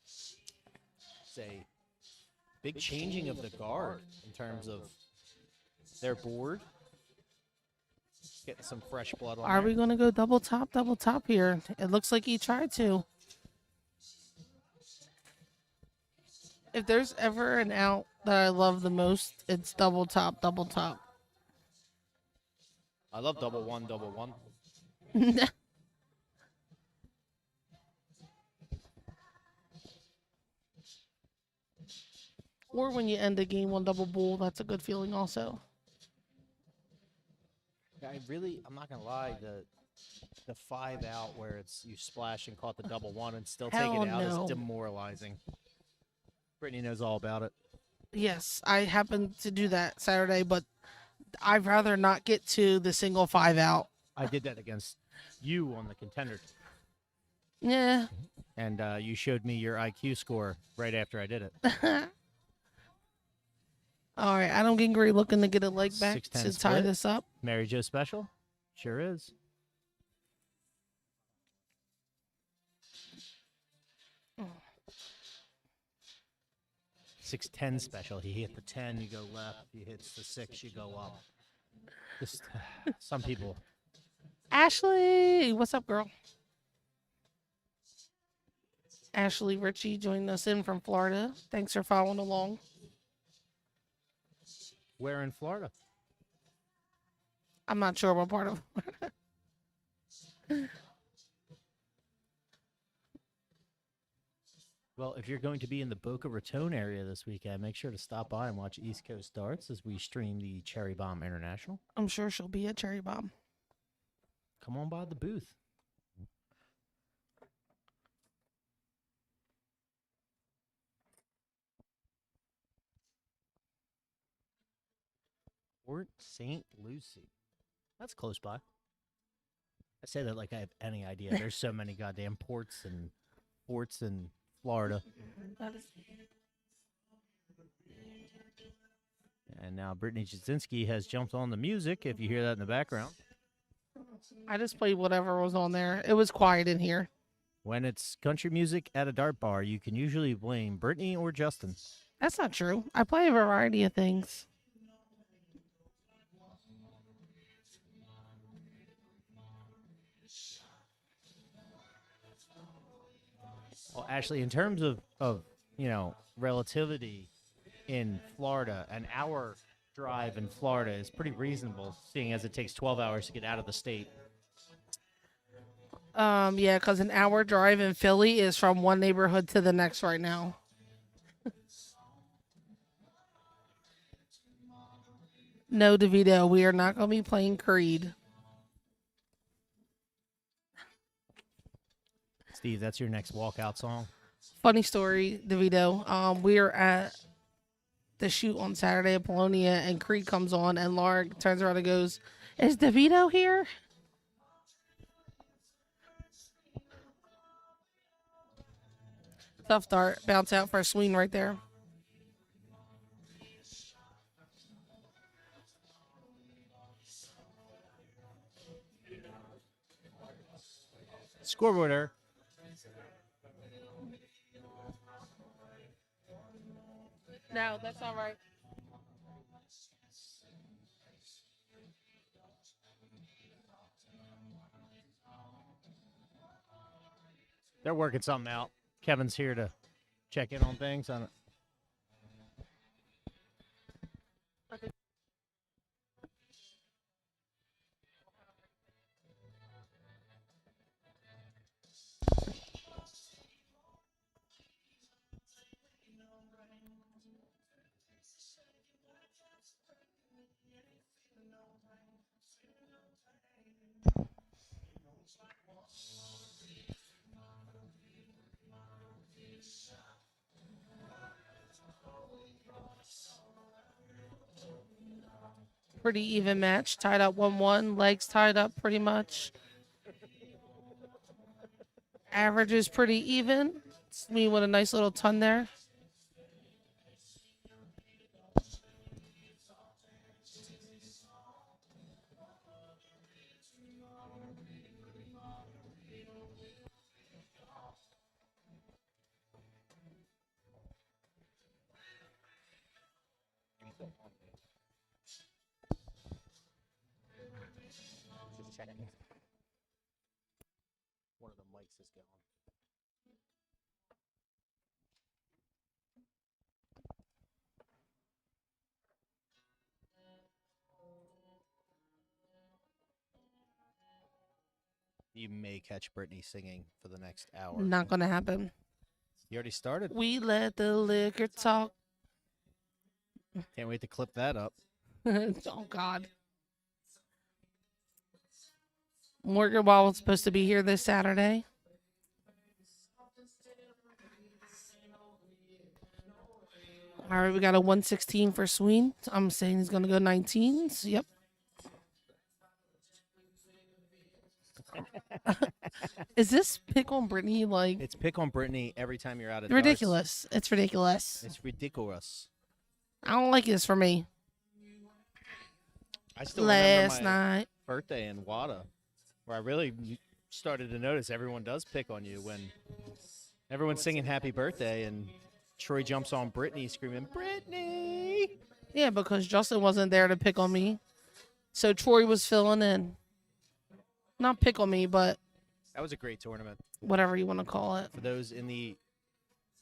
It's a big changing of the guard in terms of their board. Getting some fresh blood on Are there. we going to go double top here? It looks like he tried to. If there's ever an out that I love the most, it's double top. I love double one. Or when you end a game on double bull, that's a good feeling also. I'm not gonna lie, the 5 out where it's you splash and caught the double one and still Hell take it out no. is demoralizing. Brittany knows all about it. Yes, I happened to do that Saturday, but I'd rather not get to the single 5 out. I did that against you on the contender, Yeah. and you showed me your IQ score right after I did it. All right, Adam Gingery looking to get a leg back 6-10 to tie split. this up. Mary Jo special, sure is. Oh. 6-10 special. He hit the 10, you go left. He hits the 6, you go up. Just some people. Ashley, what's up, girl? Ashley Ritchie joined us in from Florida. Thanks for following along. Where in Florida? I'm not sure what part of. Well, if you're going to be in the Boca Raton area this weekend, make sure to stop by and watch East Coast Darts as we stream the Cherry Bomb International. I'm sure she'll be at Cherry Bomb. Come on by the booth. Port St. Lucie. That's close by. I say that like I have any idea. There's so many goddamn ports in Florida. That is. And now Brittany Jasinski has jumped on the music, if you hear that in the background. I just played whatever was on there. It was quiet in here. When it's country music at a dart bar, you can usually blame Brittany or Justin. That's not true. I play a variety of things. Well, Ashley, in terms of relativity in Florida, an hour drive in Florida is pretty reasonable, seeing as it takes 12 hours to get out of the state. Yeah, because an hour drive in Philly is from one neighborhood to the next right now. No, DeVito, we are not going to be playing Creed. Steve, that's your next walkout song. Funny story, DeVito. We are at the shoot on Saturday at Polonia, and Creed comes on, and Laura turns around and goes, "Is DeVito here?" Tough dart. Bounce out for a swing right there. Scoreboard error. No, that's all right. They're working something out. Kevin's here to check in on things. Pretty even match. Tied up 1-1. Legs tied up pretty much. Average is pretty even. It's me with a nice little ton there. Just checking. One of the mics is gone. You may catch Brittany singing for the next hour. Not going to happen. You already started? We let the liquor talk. Can't wait to clip that up. Oh, God. Morgan Wall was supposed to be here this Saturday. All right, we got a 116 for Sweeney. I'm saying he's going to go 19s. Yep. Is this pick on Brittany? Like, It's pick on Brittany every time you're out of ridiculous. It's ridiculous. It's ridiculous. I don't like this for me. I still Last remember my night. birthday in Wada, where I really started to notice everyone does pick on you when everyone's singing happy birthday and Troy jumps on Brittany screaming, Brittany! Yeah, because Justin wasn't there to pick on me. So Troy was filling in. Not pick on me, but That was a great tournament. whatever you want to call it. For those in the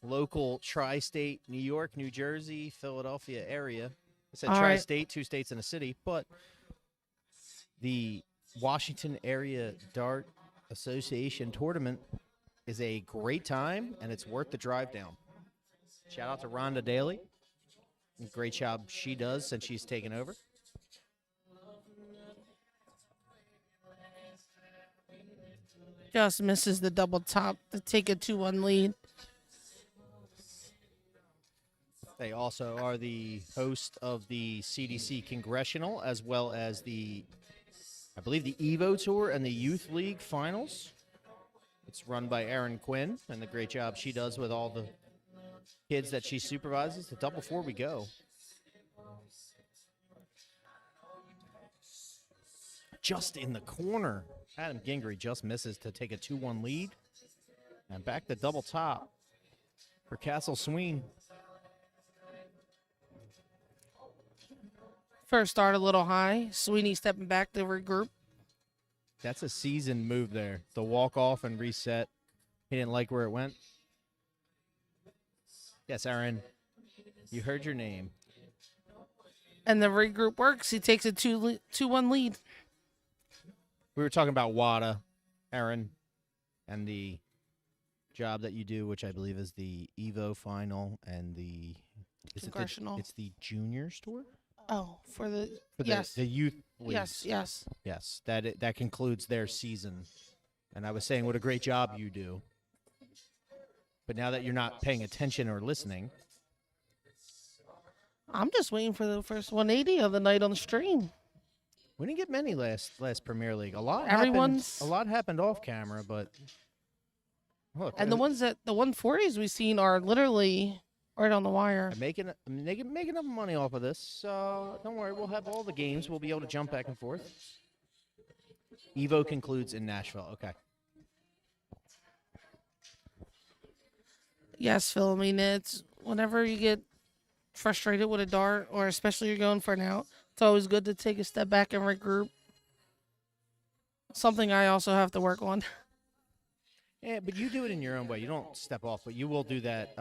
local tri-state New York, New Jersey, Philadelphia area, It said All right. tri-state, 2 states and a city, but the Washington Area Dart Association tournament is a great time, and it's worth the drive down. Shout out to Rhonda Daly. Great job she does since she's taken over. Just misses the double top to take a 2-1 lead. They also are the host of the CDC Congressional, as well as the, I believe, the Evo Tour and the Youth League Finals. It's run by Erin Quinn, and the great job she does with all the kids that she supervises. The double four we go. Just in the corner. Adam Gingery just misses to take a 2-1 lead. And back to double top for Castle Sweeney. First start a little high. Sweeney stepping back to regroup. That's a seasoned move there. The walk off and reset. He didn't like where it went. Yes, Aaron, you heard your name. And the regroup works. He takes a 2-1 lead. We were talking about WADA, Aaron, and the job that you do, which I believe is the Evo final and the Congressional. It's the juniors tour. Oh, for the The youth leagues. Yes. That concludes their season. And I was saying what a great job you do. But now that you're not paying attention or listening, I'm just waiting for the first 180 of the night on the stream. we didn't get many last Premier League. A lot happened off camera, but look, And the 140s we've seen are literally right on the wire. I'm making enough money off of this, so don't worry. We'll have all the games. We'll be able to jump back and forth. Evo concludes in Nashville. Okay. Yes, Phil. I mean, it's whenever you get frustrated with a dart, or especially you're going for an out, it's always good to take a step back and regroup. Something I also have to work on. Yeah, but you do it in your own way. You don't step off, but you will do that.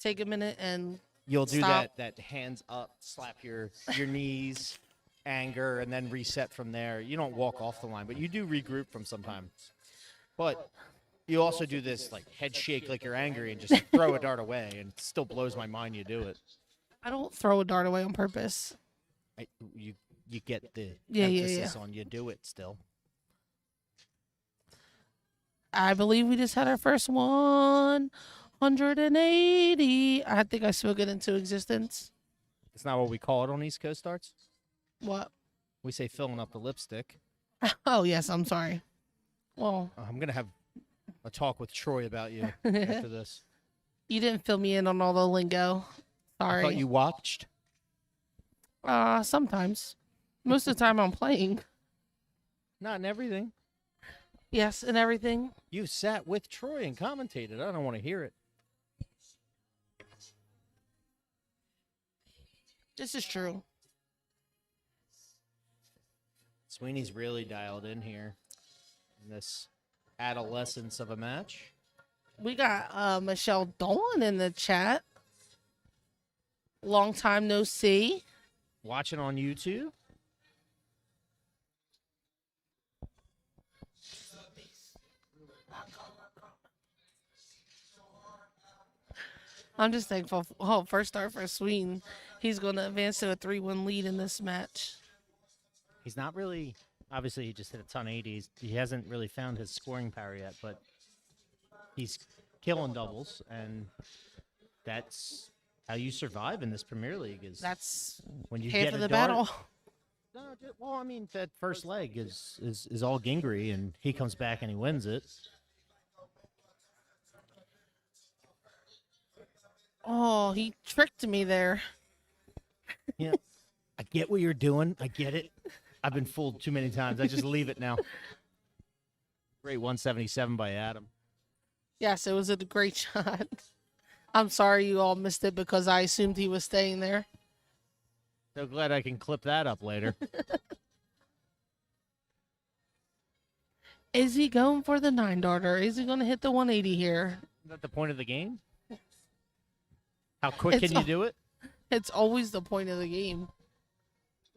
Take a minute and You'll do stop. that hands up, slap your knees, anger, and then reset from there. You don't walk off the line, but you do regroup from sometimes. But you also do this like head shake like you're angry and just throw a dart away, and it still blows my mind you do it. I don't throw a dart away on purpose. You get the Yeah. emphasis on you do it still. I believe we just had our first 180. I think I spoke it into existence. It's not what we call it on East Coast Starts. What? We say filling up the lipstick. Oh, yes. I'm sorry. Well, I'm going to have a talk with Troy about you after this. you didn't fill me in on all the lingo. I Sorry. thought you watched. Sometimes. Most of the time I'm playing. Not in everything. Yes, and everything. You sat with Troy and commentated. I don't want to hear it. This is true. Sweeney's really dialed in here in this adolescence of a match. We got Michelle Dolan in the chat. Long time no see. Watching on YouTube. I'm just thankful. Oh, first start for Sweeney. He's going to advance to a 3-1 lead in this match. He's not really, obviously he just hit a ton of 80s. He hasn't really found his scoring power yet, but he's killing doubles, and that's how you survive in this Premier League. Is That's when you half get of a the dart. battle. No, well, I mean, that first leg is all Gingery, and he comes back and he wins it. Oh, he tricked me there. Yeah, I get what you're doing. I get it. I've been fooled too many times. I just leave it now. Great 177 by Adam. Yes, it was a great shot. I'm sorry you all missed it because I assumed he was staying there. So glad I can clip that up later. Is he going for the 9-darter? Is he going to hit the 180 here? Is that the point of the game? How quick It's can you do it? It's always the point of the game.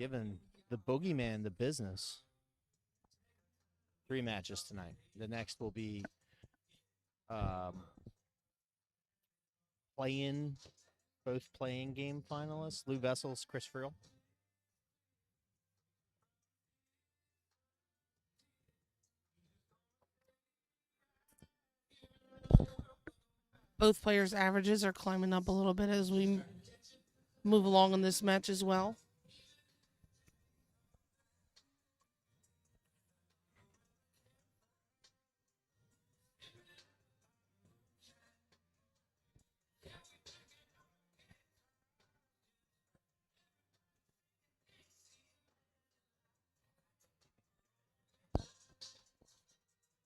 giving the boogeyman the business. 3 matches tonight. The next will be both playing game finalists. Lou Vessels, Chris Friel. Both players' averages are climbing up a little bit as we move along in this match as well.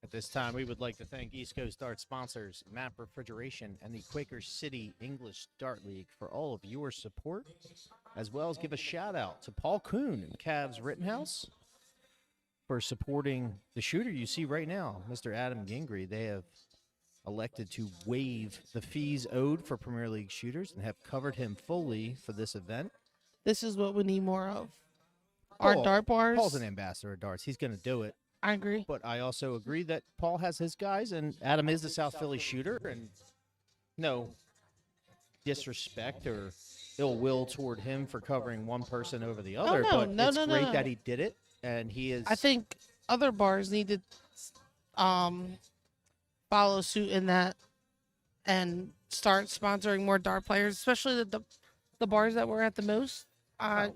At this time, we would like to thank East Coast Dart sponsors, Map Refrigeration and the Quaker City English Dart League for all of your support, as well as give a shout out to Paul Kuhn and Cavs Rittenhouse for supporting the shooter you see right now, Mr. Adam Gingery. They have elected to waive the fees owed for Premier League shooters and have covered him fully for this event. This is what we need more of. Our dart bars. Paul's an ambassador of darts. He's going to do it. I agree. But I also agree that Paul has his guys, and Adam is the South Philly shooter, and no disrespect or ill will toward him for covering one person over the other, but it's great that he did it, and he is... I think other bars need to follow suit in that and start sponsoring more dart players, especially the bars that we're at the most.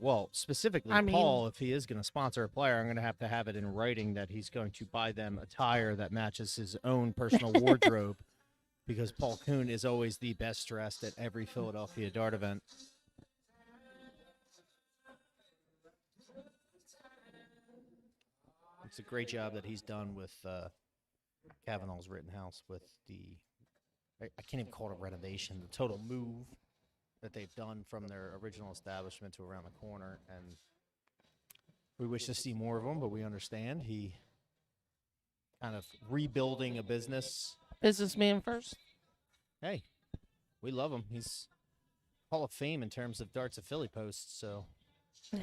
Well, specifically, Paul, if he is going to sponsor a player, I'm going to have it in writing that he's going to buy them attire that matches his own personal wardrobe, because Paul Kuhn is always the best dressed at every Philadelphia dart event. It's a great job that he's done with Kavanaugh's Rittenhouse with I can't even call it a renovation, the total move that they've done from their original establishment to around the corner, and we wish to see more of them, but we understand he kind of rebuilding a business. Businessman first. Hey, we love him. He's Hall of Fame in terms of darts of Philly posts, so. Yeah.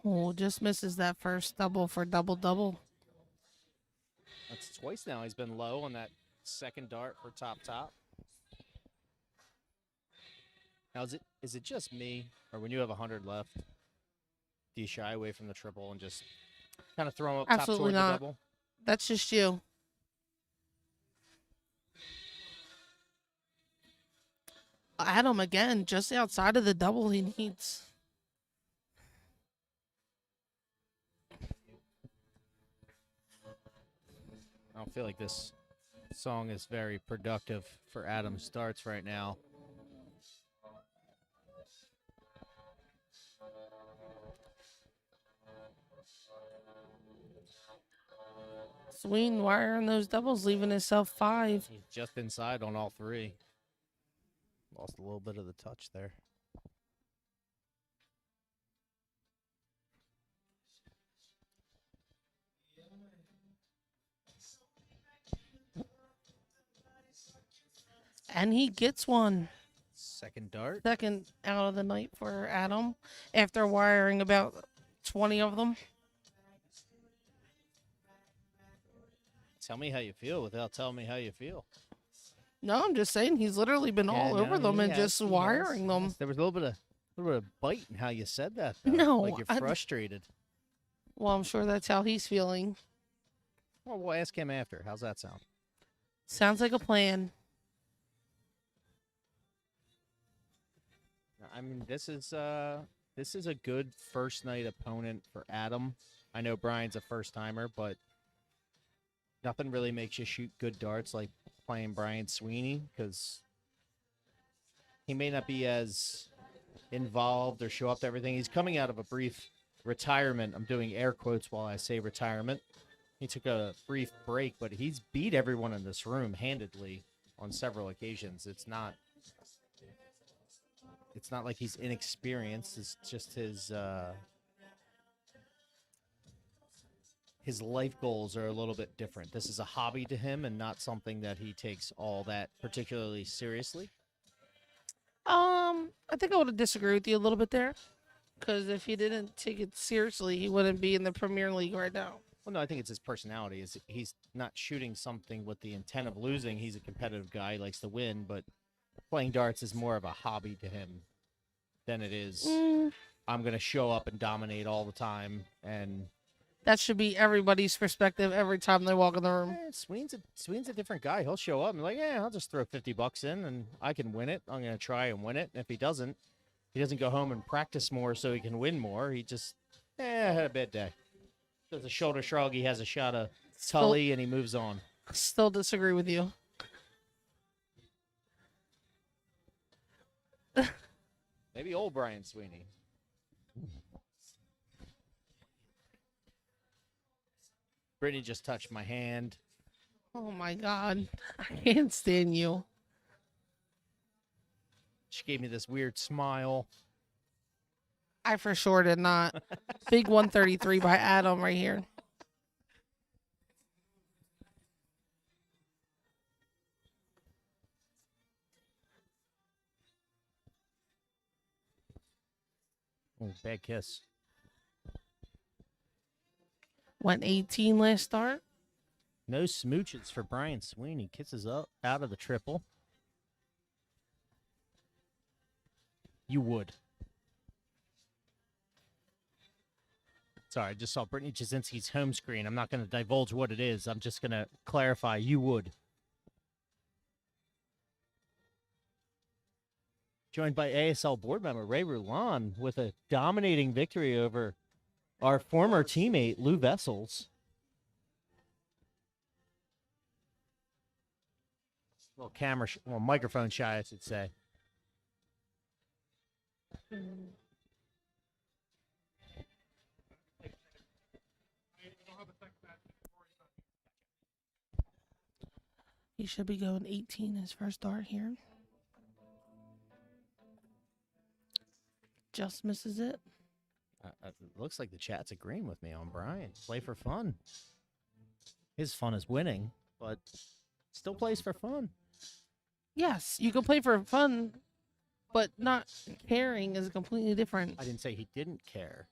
Oh, just misses that first double for double-double. That's twice now he's been low on that second dart for top. Now, is it just me, or when you have 100 left, do you shy away from the triple and just kind of throw him up Absolutely top toward not. the double? That's just you. Adam, again, just outside of the double he needs. I don't feel like this song is very productive for Adam's darts right now. Sweeney wiring those doubles, leaving himself 5. He's just inside on all 3. Lost a little bit of the touch there. And he gets one. Second dart. Second out of the night for Adam after wiring about 20 of them. Tell me how you feel without telling me how you feel. No, I'm just saying he's literally been all over them and just wiring them. There was a little bit of bite in how you said that, though. No, like you're frustrated. Well, I'm sure that's how he's feeling. Well, we'll ask him after. How's that sound? Sounds like a plan. I mean, this is This is a good first night opponent for Adam. I know Brian's a first timer, but nothing really makes you shoot good darts like playing Brian Sweeney, because he may not be as involved or show up to everything. He's coming out of a brief retirement. I'm doing air quotes while I say retirement. He took a brief break, but he's beat everyone in this room handedly on several occasions. It's not like he's inexperienced. It's just his life goals are a little bit different. This is a hobby to him and not something that he takes all that particularly seriously. I think I would disagree with you a little bit there, because if he didn't take it seriously, he wouldn't be in the Premier League right now. Well, no, I think it's his personality. He's not shooting something with the intent of losing. He's a competitive guy. He likes to win, but playing darts is more of a hobby to him than it is, I'm going to show up and dominate all the time. And that should be everybody's perspective every time they walk in the room. Sweeney's a different guy. He'll show up and be like, yeah, I'll just throw $50 in and I can win it. I'm going to try and win it. And if he doesn't go home and practice more so he can win more. He just, I had a bad day. Does a shoulder shrug. He has a shot of Tully and he moves on. Still disagree with you. Maybe old Brian Sweeney. Brittany just touched my hand. Oh my God. I can't stand you. She gave me this weird smile. I for sure did not. Big 133 by Adam right here. Oh, bad kiss. Went 18 last start. No smooches for Brian Sweeney. Kisses up out of the triple. You would. Sorry, I just saw Brittany Jasinski's home screen. I'm not going to divulge what it is. I'm just going to clarify. You would. Joined by ASL board member Ray Roulan with a dominating victory over our former teammate, Lou Vessels. Microphone shy, I should say. He should be going 18 his first start here. Just misses it. It looks like the chat's agreeing with me on Brian. Play for fun. His fun is winning, but still plays for fun. Yes, you can play for fun, but not caring is completely different. I didn't say he didn't care.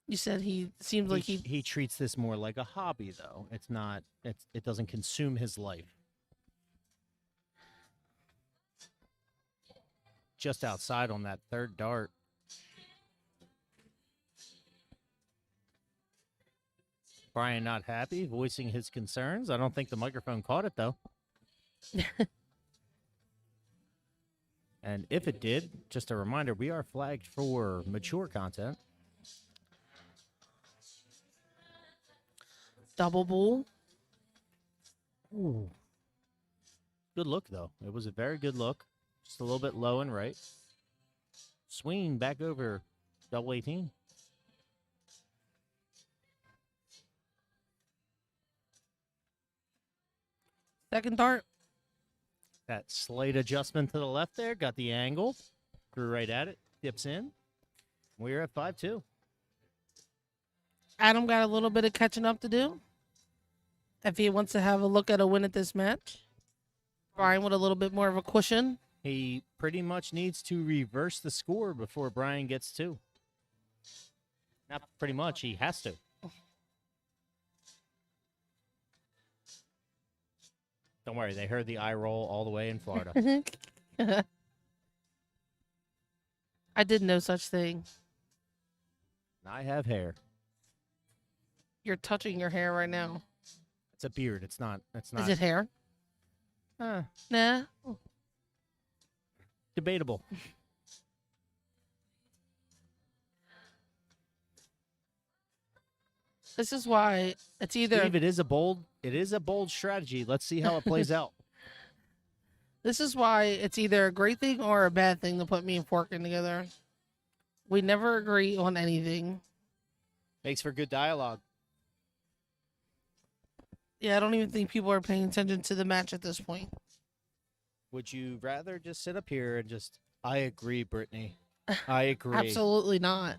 You said he seems like he treats this more like a hobby, though. It's not. It doesn't consume his life. Just outside on that third dart. Brian not happy, voicing his concerns. I don't think the microphone caught it, though. And if it did, just a reminder, we are flagged for mature content. Double bull. Ooh. Good look, though. It was a very good look. Just a little bit low and right. Swing back over double 18. Second dart. That slight adjustment to the left there. Got the angle. Grew right at it. Dips in. We're at 5-2. Adam got a little bit of catching up to do. If he wants to have a look at a win at this match. Brian with a little bit more of a cushion. He pretty much needs to reverse the score before Brian gets 2. Not pretty much. He has to. Don't worry. They heard the eye roll all the way in Florida. I did no such thing. I have hair. You're touching your hair right now. It's a beard. It's not. Is it hair? Nah. Debatable. This is why it's either Steve, it is a bold strategy. Let's see how it plays out. this is why it's either a great thing or a bad thing to put me and Forkin together. We never agree on anything. Makes for good dialogue. Yeah, I don't even think people are paying attention to the match at this point. Would you rather just sit up here and just, I agree, Brittany. I agree. Absolutely not.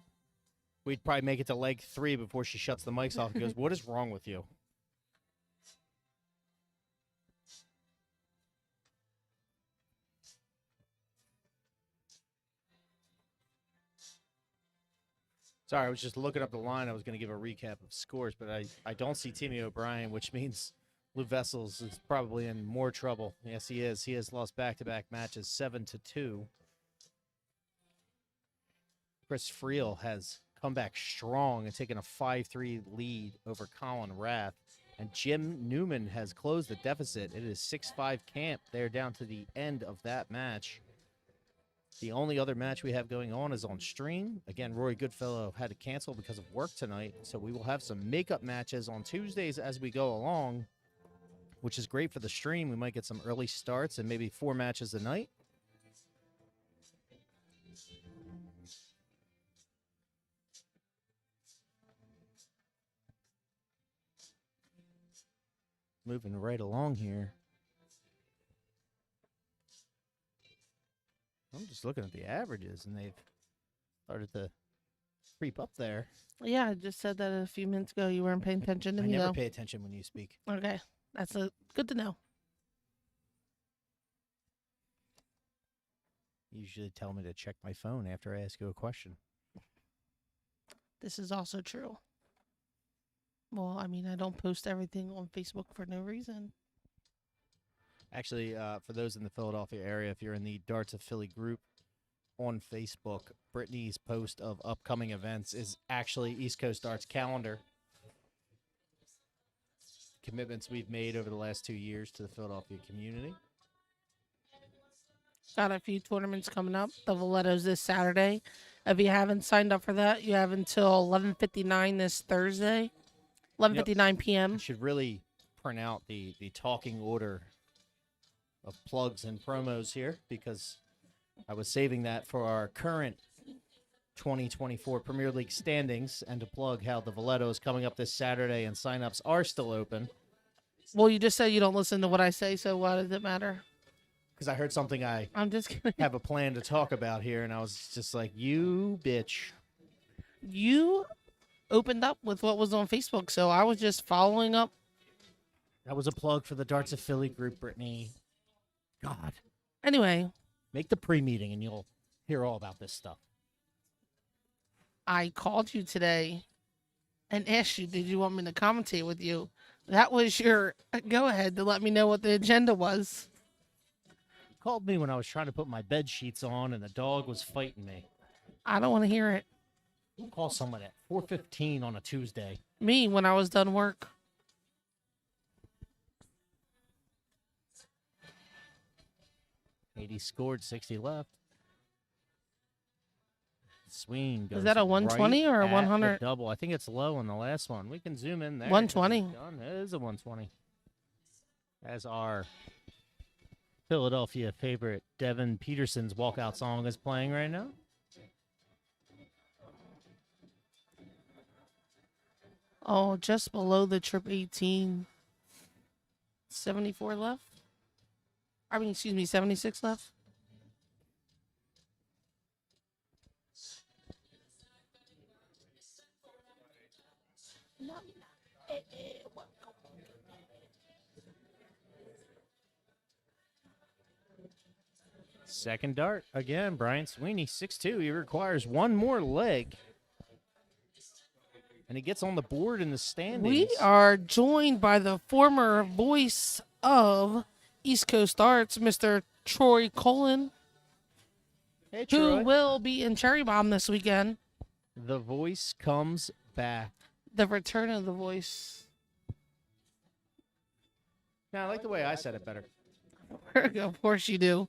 We'd probably make it to leg 3 before she shuts the mics off and goes, what is wrong with you? Sorry, I was just looking up the line. I was going to give a recap of scores, but I don't see Timmy O'Brien, which means Lou Vessels is probably in more trouble. Yes, he is. He has lost back-to-back matches 7-2. Chris Friel has come back strong and taken a 5-3 lead over Colin Rath. And Jim Newman has closed the deficit. It is 6-5 Camp. They're down to the end of that match. The only other match we have going on is on stream. Again, Rory Goodfellow had to cancel because of work tonight. So we will have some makeup matches on Tuesdays as we go along, which is great for the stream. We might get some early starts and maybe 4 matches a night. Moving right along here. I'm just looking at the averages, and they've started to creep up there. Yeah, I just said that a few minutes ago. You weren't paying attention to I me, never though. pay attention when you speak. Okay, that's good to know. You usually tell me to check my phone after I ask you a question. This is also true. Well, I mean, I don't post everything on Facebook for no reason. Actually, for those in the Philadelphia area, if you're in the Darts of Philly group on Facebook, Brittany's post of upcoming events is actually East Coast Darts calendar. Commitments we've made over the last 2 years to the Philadelphia community. Got a few tournaments coming up. The Valletto's this Saturday. If you haven't signed up for that, you have until 11:59 this Thursday. 11:59 p.m. You should really print out the talking order of plugs and promos here, because I was saving that for our current 2024 Premier League standings, and to plug how the Valletto is coming up this Saturday and signups are still open. Well, you just said you don't listen to what I say, so why does it matter? Because I heard something I I'm just kidding. have a plan to talk about here, and I was just like, you bitch. You opened up with what was on Facebook, so I was just following up. That was a plug for the Darts of Philly group, Brittany. God. Anyway, Make the pre-meeting, and you'll hear all about this stuff. I called you today and asked you, did you want me to commentate with you? That was your go-ahead to let me know what the agenda was. You called me when I was trying to put my bed sheets on, and the dog was fighting me. I don't want to hear it. Who calls someone at 4:15 on a Tuesday? Me, when I was done work. 80 scored, 60 left. Sweeney goes Is that a 120 or a right at 100? the double. I think it's low on the last one. We can zoom in there. 120. It is a 120. As our Philadelphia favorite Devin Peterson's walkout song is playing right now. Oh, just below the trip 18. 74 left? I mean, excuse me, 76 left? Second dart. Again, Brian Sweeney, 6'2". He requires one more leg. And he gets on the board in the standings. We are joined by the former voice of East Coast Arts, Mr. Troy Cullen, Hey, who Troy. will be in Cherry Bomb this weekend. The voice comes back. The return of the voice. Yeah, I like the way I said it better. Of course you do.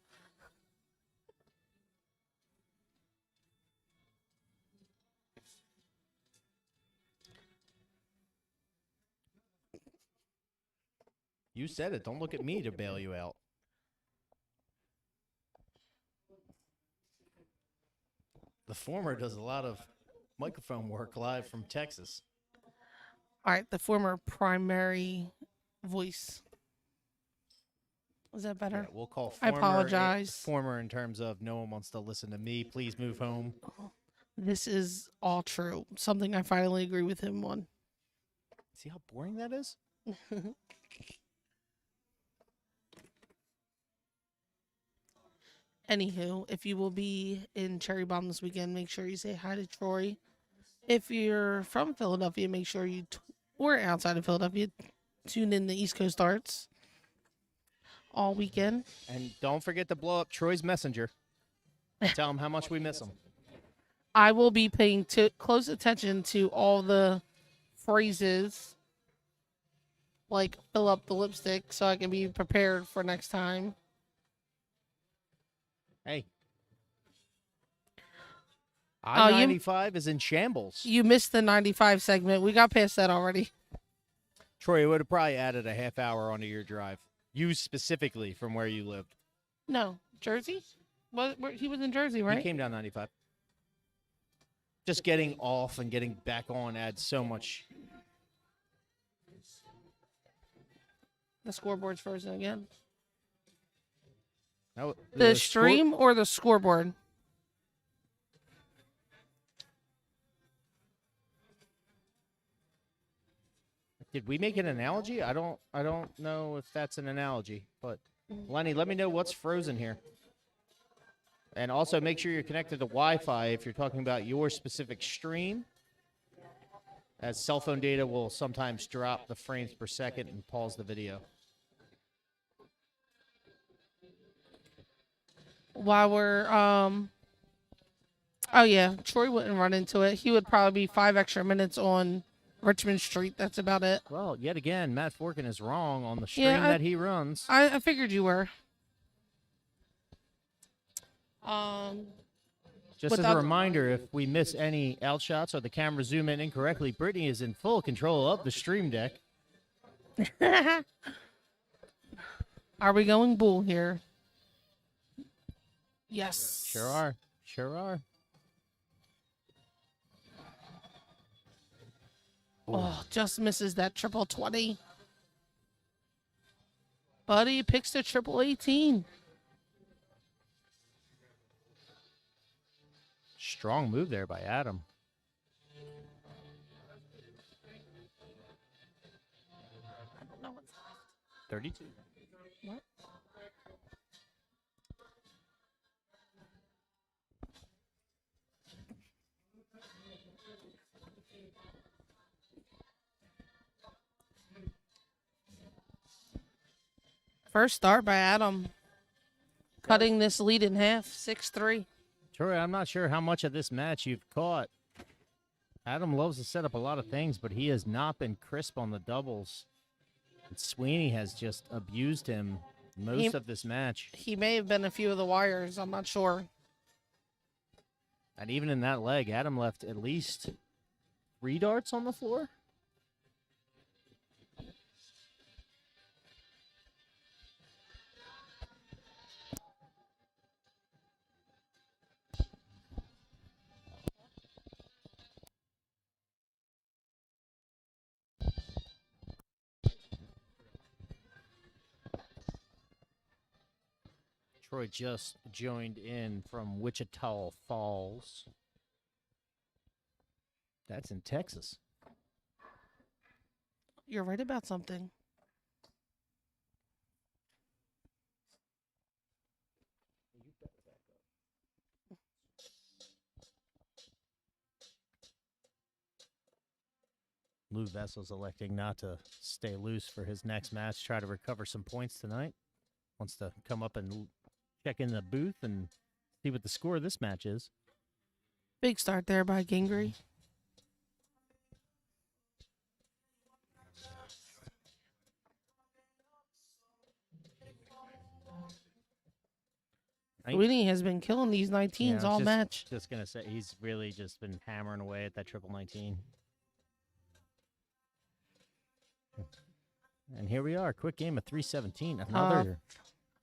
You said it. Don't look at me to bail you out. The former does a lot of microphone work live from Texas. All right, the former primary voice. Is that better? Yeah, we'll call I former, apologize. Former in terms of no one wants to listen to me. Please move home. This is all true. Something I finally agree with him on. See how boring that is? Anywho, if you will be in Cherry Bomb this weekend, make sure you say hi to Troy. If you're from Philadelphia, make sure you, or outside of Philadelphia, tune in the East Coast Arts all weekend. And don't forget to blow up Troy's messenger. Tell him how much we miss him. I will be paying close attention to all the phrases, like fill up the lipstick, so I can be prepared for next time. Hey. Oh, I-95 is in shambles. You missed the 95 segment. We got past that already. Troy, it would have probably added a half hour onto your drive. You specifically from where you lived. No, Jersey? He was in Jersey, right? He came down 95. Just getting off and getting back on adds so much. The scoreboard's frozen again. No, The stream or the scoreboard? Did we make an analogy? I don't know if that's an analogy, but Lenny, let me know what's frozen here. And also make sure you're connected to Wi-Fi if you're talking about your specific stream, as cell phone data will sometimes drop the frames per second and pause the video. While we're oh yeah, Troy wouldn't run into it. He would probably be 5 extra minutes on Richmond Street. That's about it. Well, yet again, Matt Forkin is wrong on the stream Yeah, that he runs. I figured you were. Just as a reminder, if we miss any outshots or the camera zoom in incorrectly, Brittany is in full control of the stream deck. Are we going bull here? Yes. Sure are. Sure are. Oh, just misses that triple 20. Buddy picks the triple 18. Strong move there by Adam. I don't know what's left. 32. What? First start by Adam. Cutting this lead in half, 6-3. Troy, I'm not sure how much of this match you've caught. Adam loves to set up a lot of things, but he has not been crisp on the doubles. And Sweeney has just abused him most of this match. He may have been a few of the wires. I'm not sure. And even in that leg, Adam left at least 3 darts on the floor. Troy just joined in from Wichita Falls. That's in Texas. You're right about something. Lou Vessel's electing not to stay loose for his next match, try to recover some points tonight. Wants to come up and check in the booth and see what the score of this match is. Big start there by Gingery. Sweeney has been killing these 19s all match. Just going to say, he's really just been hammering away at that triple 19. And here we are. Quick game of 317.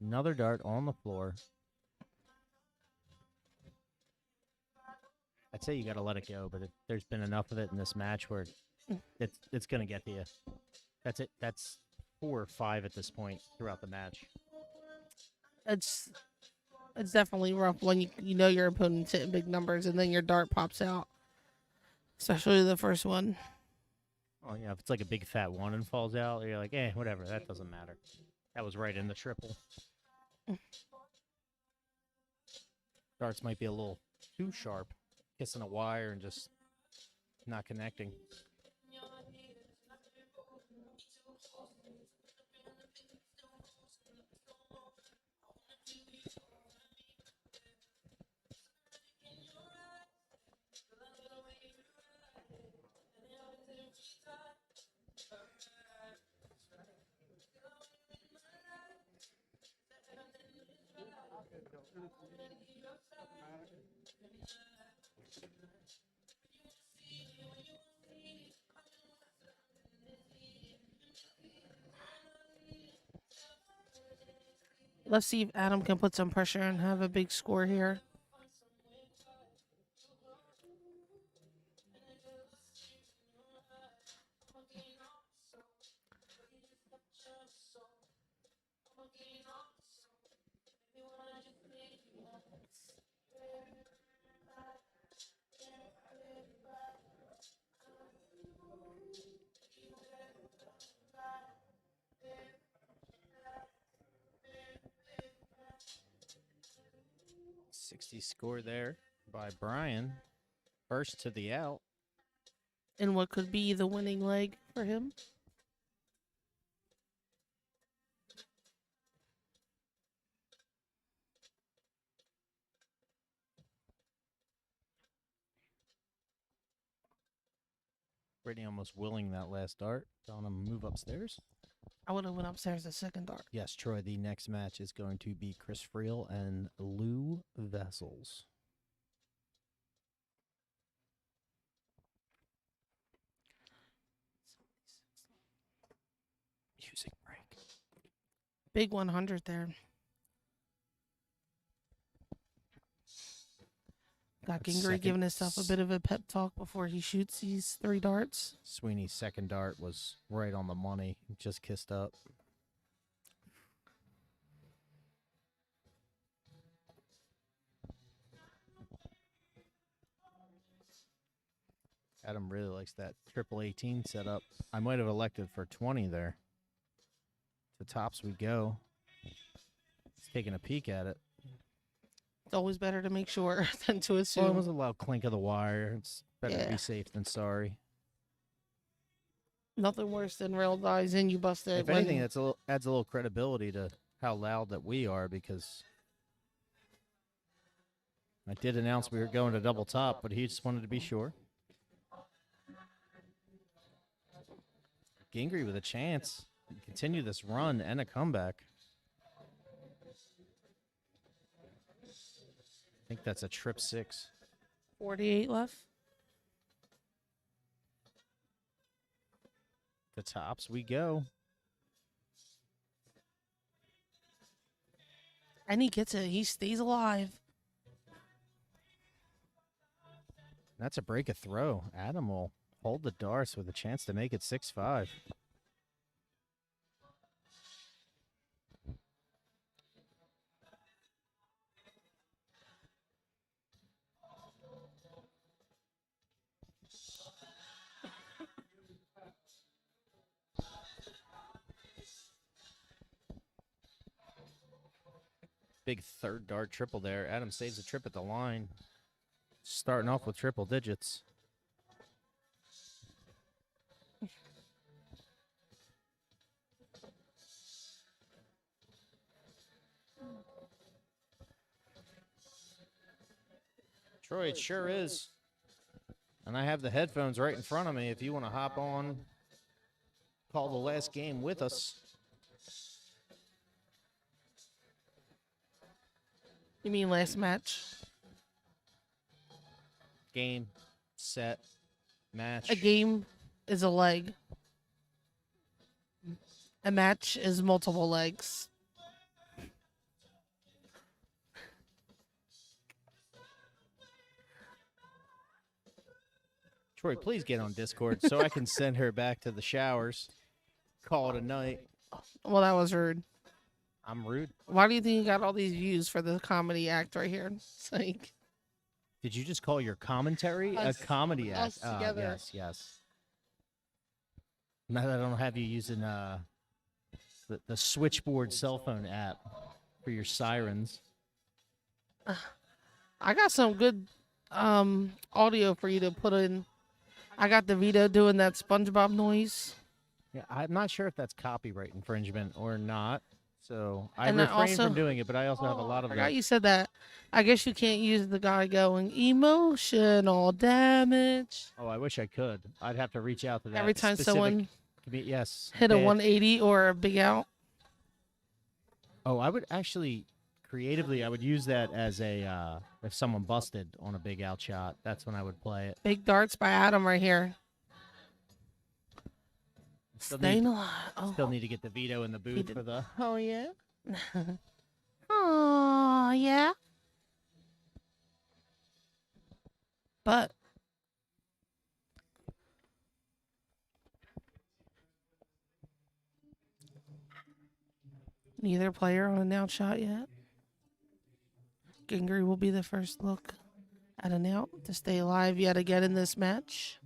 Another dart on the floor. I'd say you got to let it go, but there's been enough of it in this match where it's going to get to you. That's it. That's 4 or 5 at this point throughout the match. It's definitely rough when you know your opponent's hitting big numbers and then your dart pops out, especially the first one. Oh yeah, if it's like a big fat 1 and falls out, you're like, whatever, that doesn't matter. That was right in the triple. Darts might be a little too sharp, kissing a wire and just not connecting. Let's see if Adam can put some pressure and have a big score here. Score there by Brian. First to the out. And what could be the winning leg for him? Brittany almost willing that last dart. Telling him to move upstairs. I would have went upstairs the second dart. Yes, Troy, the next match is going to be Chris Friel and Lou Vessels. Music break. Big 100 there. Got Gingery giving himself a bit of a pep talk before he shoots these 3 darts. Sweeney's second dart was right on the money. Just kissed up. Adam really likes that triple 18 setup. I might have elected for 20 there. To tops we go. He's taking a peek at it. It's always better to make sure than to assume. Well, it was a loud clink of the wire. It's better to be safe than sorry. Nothing worse than realizing you busted. If anything, adds a little credibility to how loud that we are, because I did announce we were going to double top, but he just wanted to be sure. Gingery with a chance to continue this run and a comeback. I think that's a trip 6. 48 left. The tops we go. And he gets it. He stays alive. That's a break a throw. Adam will hold the darts with a chance to make it 6-5. Big third dart triple there. Adam saves a trip at the line. Starting off with triple digits. Troy, it sure is. And I have the headphones right in front of me if you want to hop on, call the last game with us. You mean last match? Game, set, match. A game is a leg. A match is multiple legs. Troy, please get on Discord so I can send her back to the showers. Call it a night. Well, that was rude. I'm rude. Why do you think you got all these views for the comedy act right here? It's like, Did you just call your commentary Us- a comedy act? us together. Yes, yes. Now that I don't have you using the switchboard cell phone app for your sirens. I got some good audio for you to put in. I got the Vito doing that SpongeBob noise. Yeah, I'm not sure if that's copyright infringement or not. So I And then refrain also- from doing it, but I also have a lot I of forgot that. you said that. I guess you can't use the guy going emotional damage Oh, I wish I could. I'd have to reach out to that. every time specific someone yes. hit a bad- 180 or a big out. Oh, I would actually creatively. I would use that as a if someone busted on a big out shot. That's when I would play it. Big darts by Adam right here. Still Staying need, alive. Oh. still need to get the Vito in the booth did- for the. Oh yeah. Oh, yeah. But neither player on an out shot yet. Gingery will be the first look at an out to stay alive yet again in this match.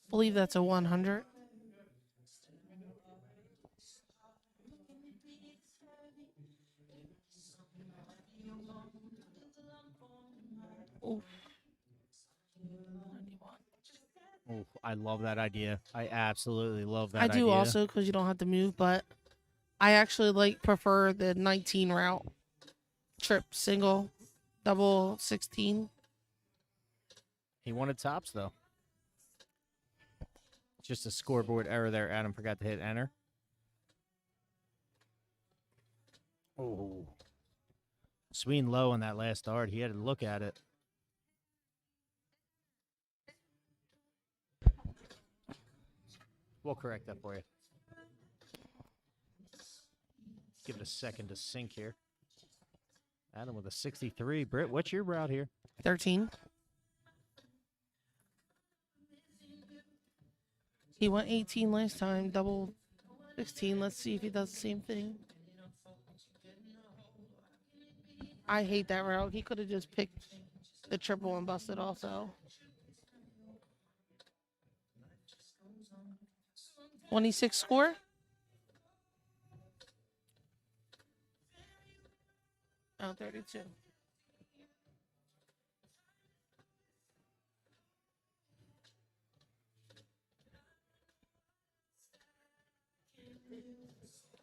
Believe that's a 100. Oof. 91. Oh, I love that idea. I absolutely love that I idea. do also because you don't have to move, but I actually prefer the 19 route. Trip, single, double, 16. He wanted tops though. Just a scoreboard error there. Adam forgot to hit enter. Oh. Sween low on that last dart. He had to look at it. We'll correct that for you. Give it a second to sink here. Adam with a 63. Britt, what's your route here? 13. He went 18 last time, double 16. Let's see if he does the same thing. I hate that route. He could have just picked the triple and busted also. 26 score? Oh, 32.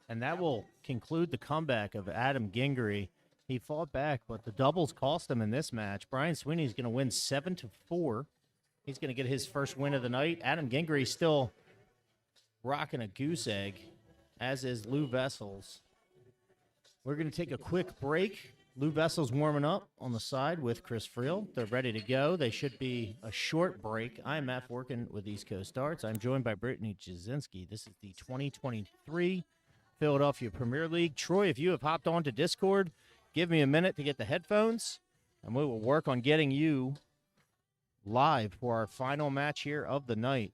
And that will conclude the comeback of Adam Gingery. He fought back, but the doubles cost him in this match. Brian Sweeney is going to win 7-4. He's going to get his first win of the night. Adam Gingery still rocking a goose egg, as is Lou Vessels. We're going to take a quick break. Lou Vessels warming up on the side with Chris Friel. They're ready to go. They should be a short break. I'm Matt Forkin with East Coast Darts. I'm joined by Brittany Jasinski. This is the 2023 Philadelphia Premier League. Troy, if you have hopped on to Discord, give me a minute to get the headphones, and we will work on getting you live for our final match here of the night.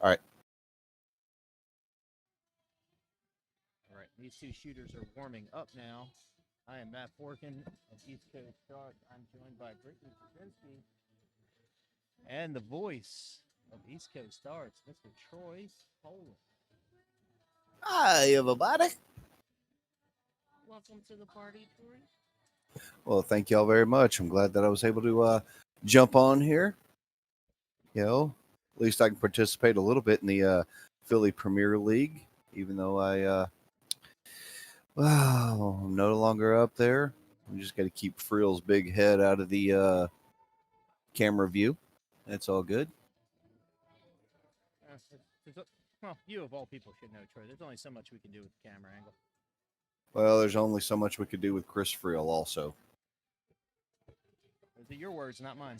All right, these two shooters are warming up now. I am Matt Forkin of East Coast Start. I'm joined by Brittany Kaczynski and the voice of East Coast Starts, Mr. Troy Poland. Hi, everybody. Welcome to the party, Troy. Well, thank y'all very much. I'm glad that I was able to jump on here. At least I can participate a little bit in the Philly Premier League, even though I'm no longer up there. I'm just got to keep Friel's big head out of the camera view. That's all good. Well, you of all people should know, Troy. There's only so much we can do with the camera angle. Well, there's only so much we could do with Chris Friel also. Those are your words, not mine.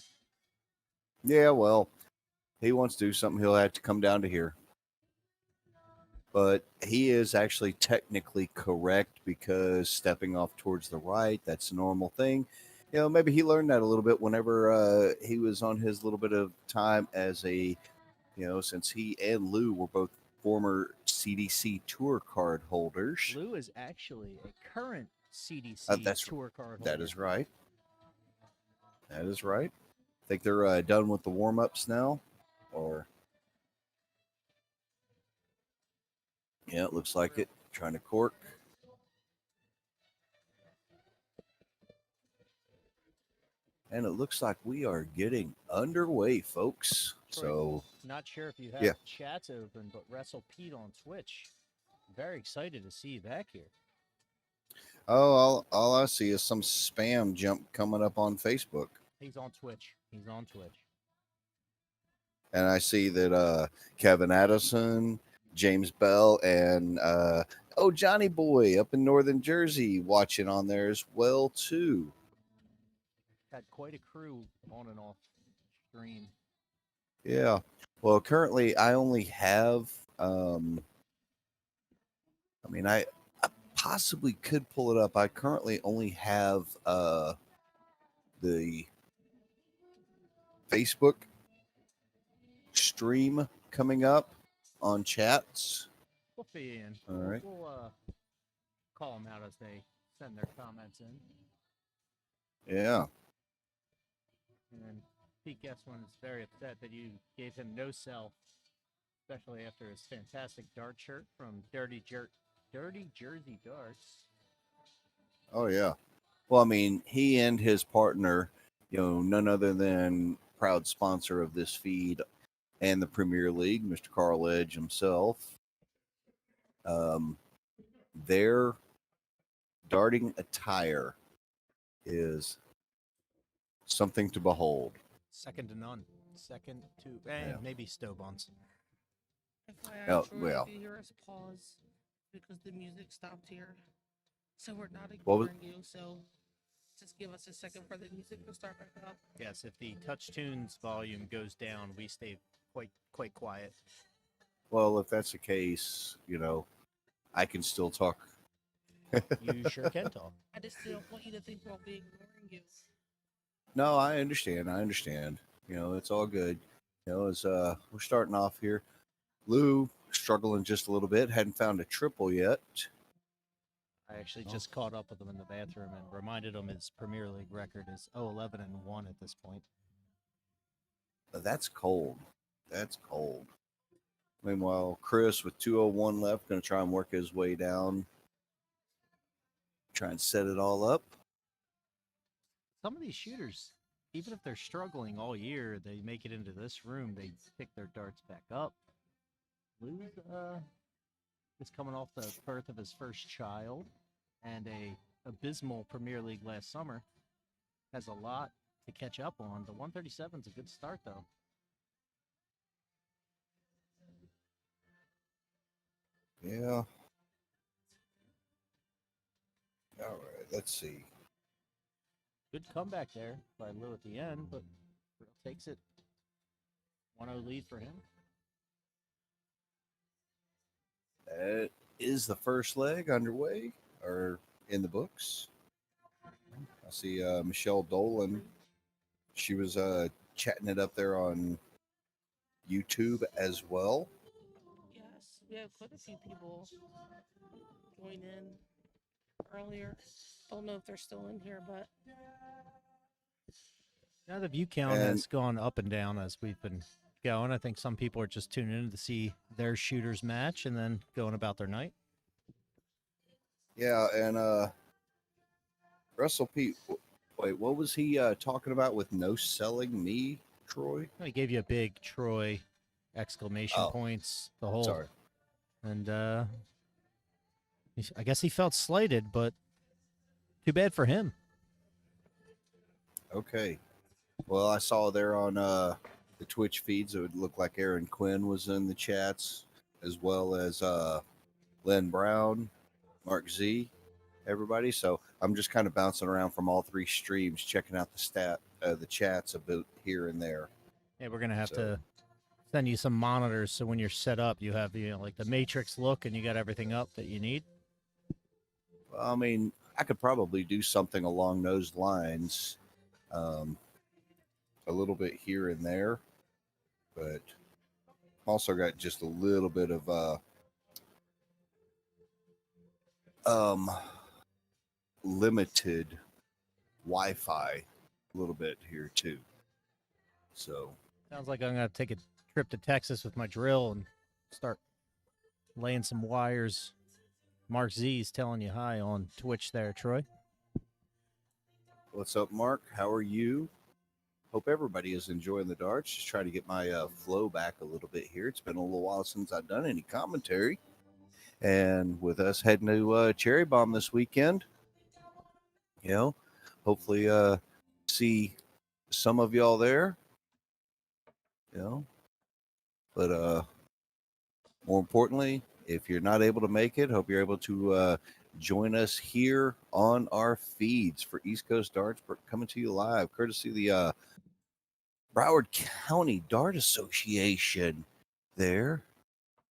Yeah, well, he wants to do something, he'll have to come down to here. But he is actually technically correct because stepping off towards the right, that's a normal thing. Maybe he learned that a little bit whenever he was on his little bit of time as since he and Lou were both former CDC tour card holders. Lou is actually a current CDC tour card holder. That is right. That is right. Think they're done with the warm-ups now? Or... Yeah, it looks like it. Trying to cork. And it looks like we are getting underway, folks. So, not sure if you have chats open, but Wrestle Pete on Twitch. Very excited to see you back here. Oh, all I see is some spam jump coming up on Facebook. He's on Twitch. And I see that Kevin Addison, James Bell, and Johnny Boy up in Northern Jersey watching on there as well, too. Had quite a crew on and off stream. Yeah. Well, currently I only have, I possibly could pull it up. I currently only have the Facebook stream coming up on chats. We'll fill you in. All right. We'll call them out as they send their comments in. Yeah. And Pete Guessman is very upset that you gave him no sell, especially after his fantastic dart shirt from Dirty Jersey Darts. Oh, yeah. Well, he and his partner, none other than proud sponsor of this feed and the Premier League, Mr. Carl Edge himself. Their darting attire is something to behold. Second to none. Maybe Stobons. Oh, Troy, well. if you hear us pause because the music stopped here, so we're not What was- ignoring you. So just give us a second for the music to start back up. Yes, if the Touch Tunes volume goes down, we stay quite quiet. Well, if that's the case, I can still talk. You sure can talk. I just don't want you to think we'll be ignoring you. No, I understand. It's all good. As we're starting off here, Lou struggling just a little bit. Hadn't found a triple yet. I actually just caught up with him in the bathroom and reminded him his Premier League record is 0-11-1 at this point. That's cold. Meanwhile, Chris with 2:01 left, going to try and work his way down. Try and set it all up. Some of these shooters, even if they're struggling all year, they make it into this room, they pick their darts back up. Lou's is coming off the birth of his first child and a abysmal Premier League last summer. Has a lot to catch up on. The 137 is a good start, though. Yeah. All right, let's see. Good comeback there by Lou at the end, but Friel takes it. 1-0 lead for him. That is the first leg underway, or in the books. I see Michelle Dolan. She was chatting it up there on YouTube as well. Yes, we have quite a few people join in earlier. Don't know if they're still in here, but Now the view count And has gone up and down as we've been going. I think some people are just tuning in to see their shooters match and then going about their night. yeah, and Russell Pete, wait, what was he talking about with no selling me, Troy? He gave you a big Troy exclamation Oh. points, the whole, Sorry. and I guess he felt slighted, but too bad for him. Okay. Well, I saw there on the Twitch feeds, it would look like Aaron Quinn was in the chats, as well as Len Brown, Mark Z, everybody. So I'm just kind of bouncing around from all three streams, checking out the chats a bit here and there. Yeah, we're gonna have So- to send you some monitors so when you're set up, you have like the matrix look and you got everything up that you need. I mean, I could probably do something along those lines, a little bit here and there, but also got just a little bit of limited Wi-Fi, a little bit here too. So Sounds like I'm gonna take a trip to Texas with my drill and start laying some wires. Mark Z's telling you hi on Twitch there, Troy. what's up, Mark? How are you? Hope everybody is enjoying the darts. Just trying to get my flow back a little bit here. It's been a little while since I've done any commentary. And with us heading to Cherry Bomb this weekend, you know, hopefully see some of y'all there. You know, but more importantly, if you're not able to make it, hope you're able to join us here on our feeds for East Coast Darts, coming to you live, courtesy of the Broward County Dart Association. There,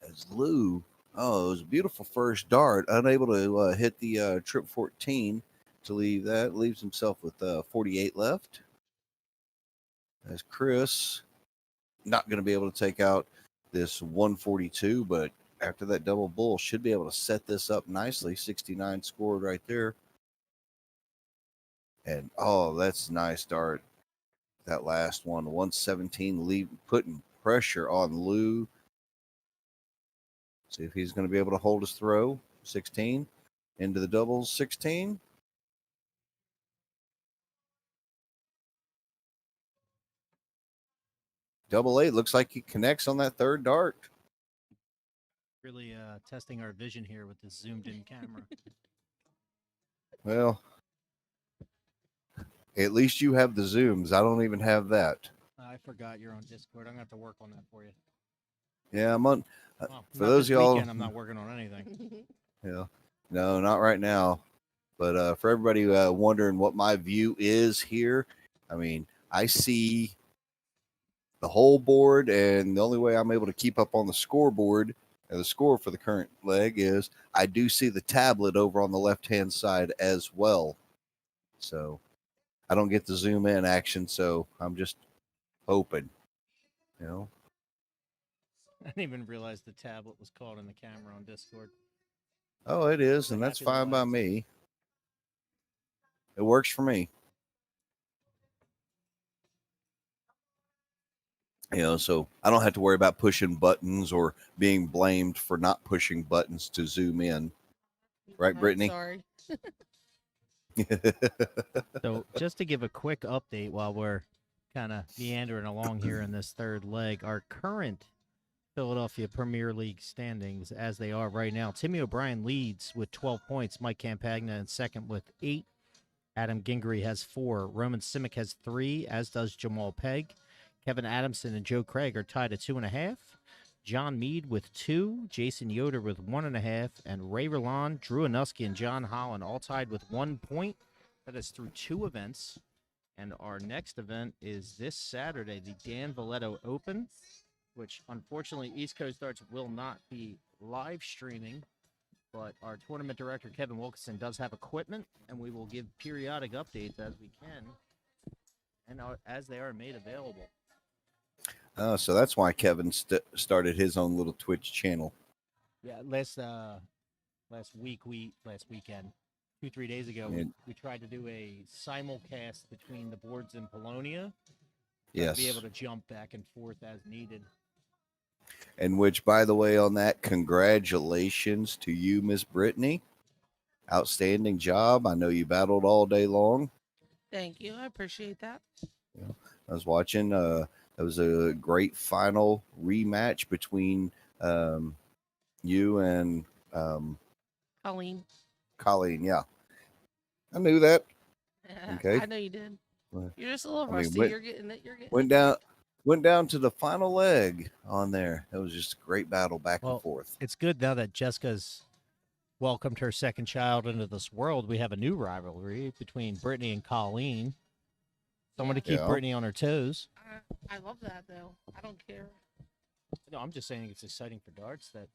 as Lou. Oh, it was a beautiful first dart. Unable to hit the trip 14 to leave that. Leaves himself with 48 left. As Chris, not going to be able to take out this 142, but after that double bull, should be able to set this up nicely. 69 scored right there. And oh, that's a nice dart. That last one, 117, putting pressure on Lou. See if he's going to be able to hold his throw. 16 into the doubles. 16. Double eight. Looks like he connects on that third dart. Really testing our vision here with this zoomed in camera. Well, at least you have the zooms. I don't even have that. I forgot you're on Discord. I'm gonna have to work on that for you. Yeah, I'm on. Well, For not those this of y'all, weekend, I'm not working on anything. yeah, no, not right now. But for everybody wondering what my view is here, I mean, I see the whole board, and the only way I'm able to keep up on the scoreboard and the score for the current leg is I do see the tablet over on the left-hand side as well. So I don't get the zoom in action, so I'm just hoping, you know. I didn't even realize the tablet was called in the camera on Discord. Oh, it is, So and that's happy fine by lads. me. It works for me. You know, so I don't have to worry about pushing buttons or being blamed for not pushing buttons to zoom in. Right, I'm Brittany? sorry. So just to give a quick update while we're kind of meandering along here in this third leg, our current Philadelphia Premier League standings as they are right now. Timmy O'Brien leads with 12 points. Mike Campagna in second with 8. Adam Gingery has 4. Roman Simic has 3, as does Jamal Pegg. Kevin Adamson and Joe Craig are tied at 2.5. John Mead with 2. Jason Yoder with 1.5. And Ray Rolland, Drew Anuski, and John Holland all tied with 1 point. That is through 2 events. And our next event is this Saturday, the Dan Valletto Open, which unfortunately East Coast Darts will not be live streaming. But our tournament director, Kevin Wilkinson, does have equipment, and we will give periodic updates as we can and as they are made available. So that's why Kevin started his own little Twitch channel. Yeah, last weekend, 2-3 days ago, And- we tried to do a simulcast between the boards in Polonia. Yes. To be able to jump back and forth as needed. And which, by the way, on that, congratulations to you, Miss Brittany. Outstanding job. I know you battled all day long. Thank you. I appreciate that. I was watching. It was a great final rematch between you and Colleen. Colleen. Yeah, I knew that. Okay. I know you did. Well, You're just a little I mean, rusty. went- You're getting it. You're getting Went down to the final leg on there. It was just a great battle back Well, and forth. It's good now that Jessica's welcomed her second child into this world. We have a new rivalry between Brittany and Colleen. Someone to keep Yeah. Brittany on her toes. I love that though. I don't care. No, I'm just saying it's exciting for darts that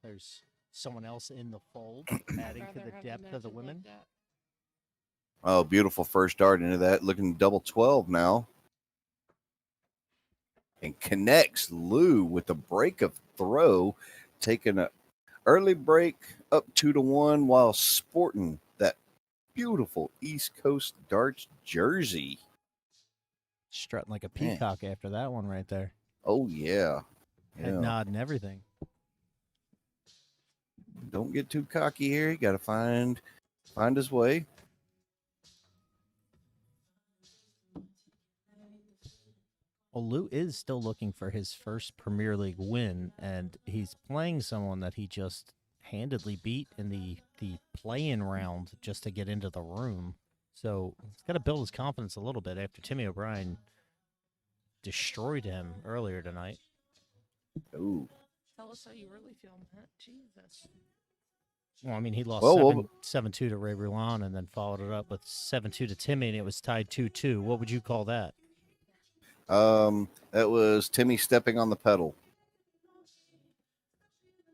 there's someone else in the fold, adding to the depth of the women. Oh, beautiful first dart into that. Looking double 12 now. And connects Lou with a break of throw, taking an early break up 2-1 while sporting that beautiful East Coast darts jersey. Strutting like a Man. peacock after that one right there. Oh yeah. Head Yeah. nod and everything. Don't get too cocky here. You got to find his way. Well, Lou is still looking for his first Premier League win, and he's playing someone that he just handedly beat in the play-in round just to get into the room. So he's got to build his confidence a little bit after Timmy O'Brien destroyed him earlier tonight. Ooh. Tell us how you really feel, Matt. Jesus. Well, I mean, he lost Well, 7-2 to Ray Roulon and then followed it up with 7-2 to Timmy, and it was tied 2-2. What would you call that? That was Timmy stepping on the pedal.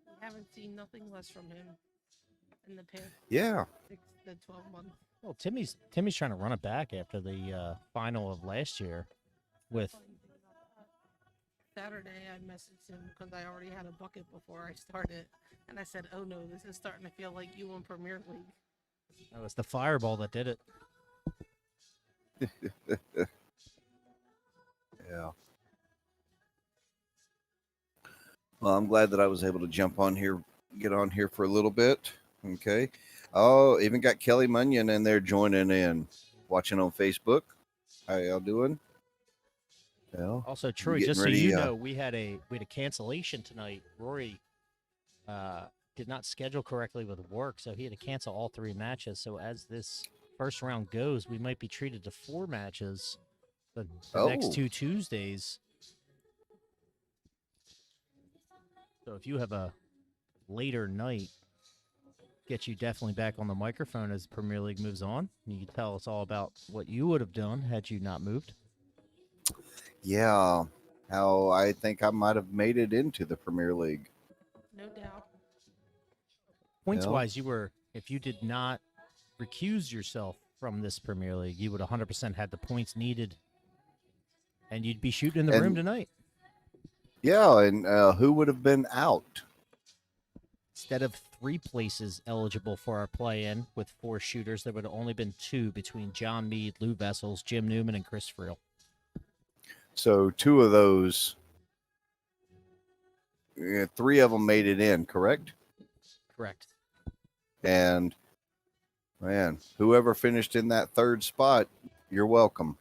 We haven't seen nothing less from him in the past Yeah. 12 months. Well, Timmy's trying to run it back after the final of last year with Saturday, I messaged him because I already had a bucket before I started, and I said, "Oh no, this is starting to feel like you won Premier League." that was the fireball that did it. Yeah. Well, I'm glad that I was able to get on here for a little bit. Okay. Oh, even got Kelly Munyon in there joining in, watching on Facebook. How y'all doing? Yeah. Also, Troy, getting just so ready, you know, we had a cancellation tonight. Rory did not schedule correctly with work, so he had to cancel all 3 matches. So as this first round goes, we might be treated to 4 matches the next 2 Tuesdays. So if you have a later night, get you definitely back on the microphone as the Premier League moves on. You can tell us all about what you would have done had you not moved. Yeah. How I think I might have made it into the Premier League. No doubt. Points Yeah. wise, if you did not recuse yourself from this Premier League, you would 100% had the points needed, and you'd be shooting in the room tonight. Yeah, and who would have been out? Instead of 3 places eligible for our play-in with 4 shooters, there would have only been 2 between John Mead, Lou Vessels, Jim Newman, and Chris Friel. So 2 of those, 3 of them made it in, correct? Correct. And man, whoever finished in that 3rd spot, you're welcome.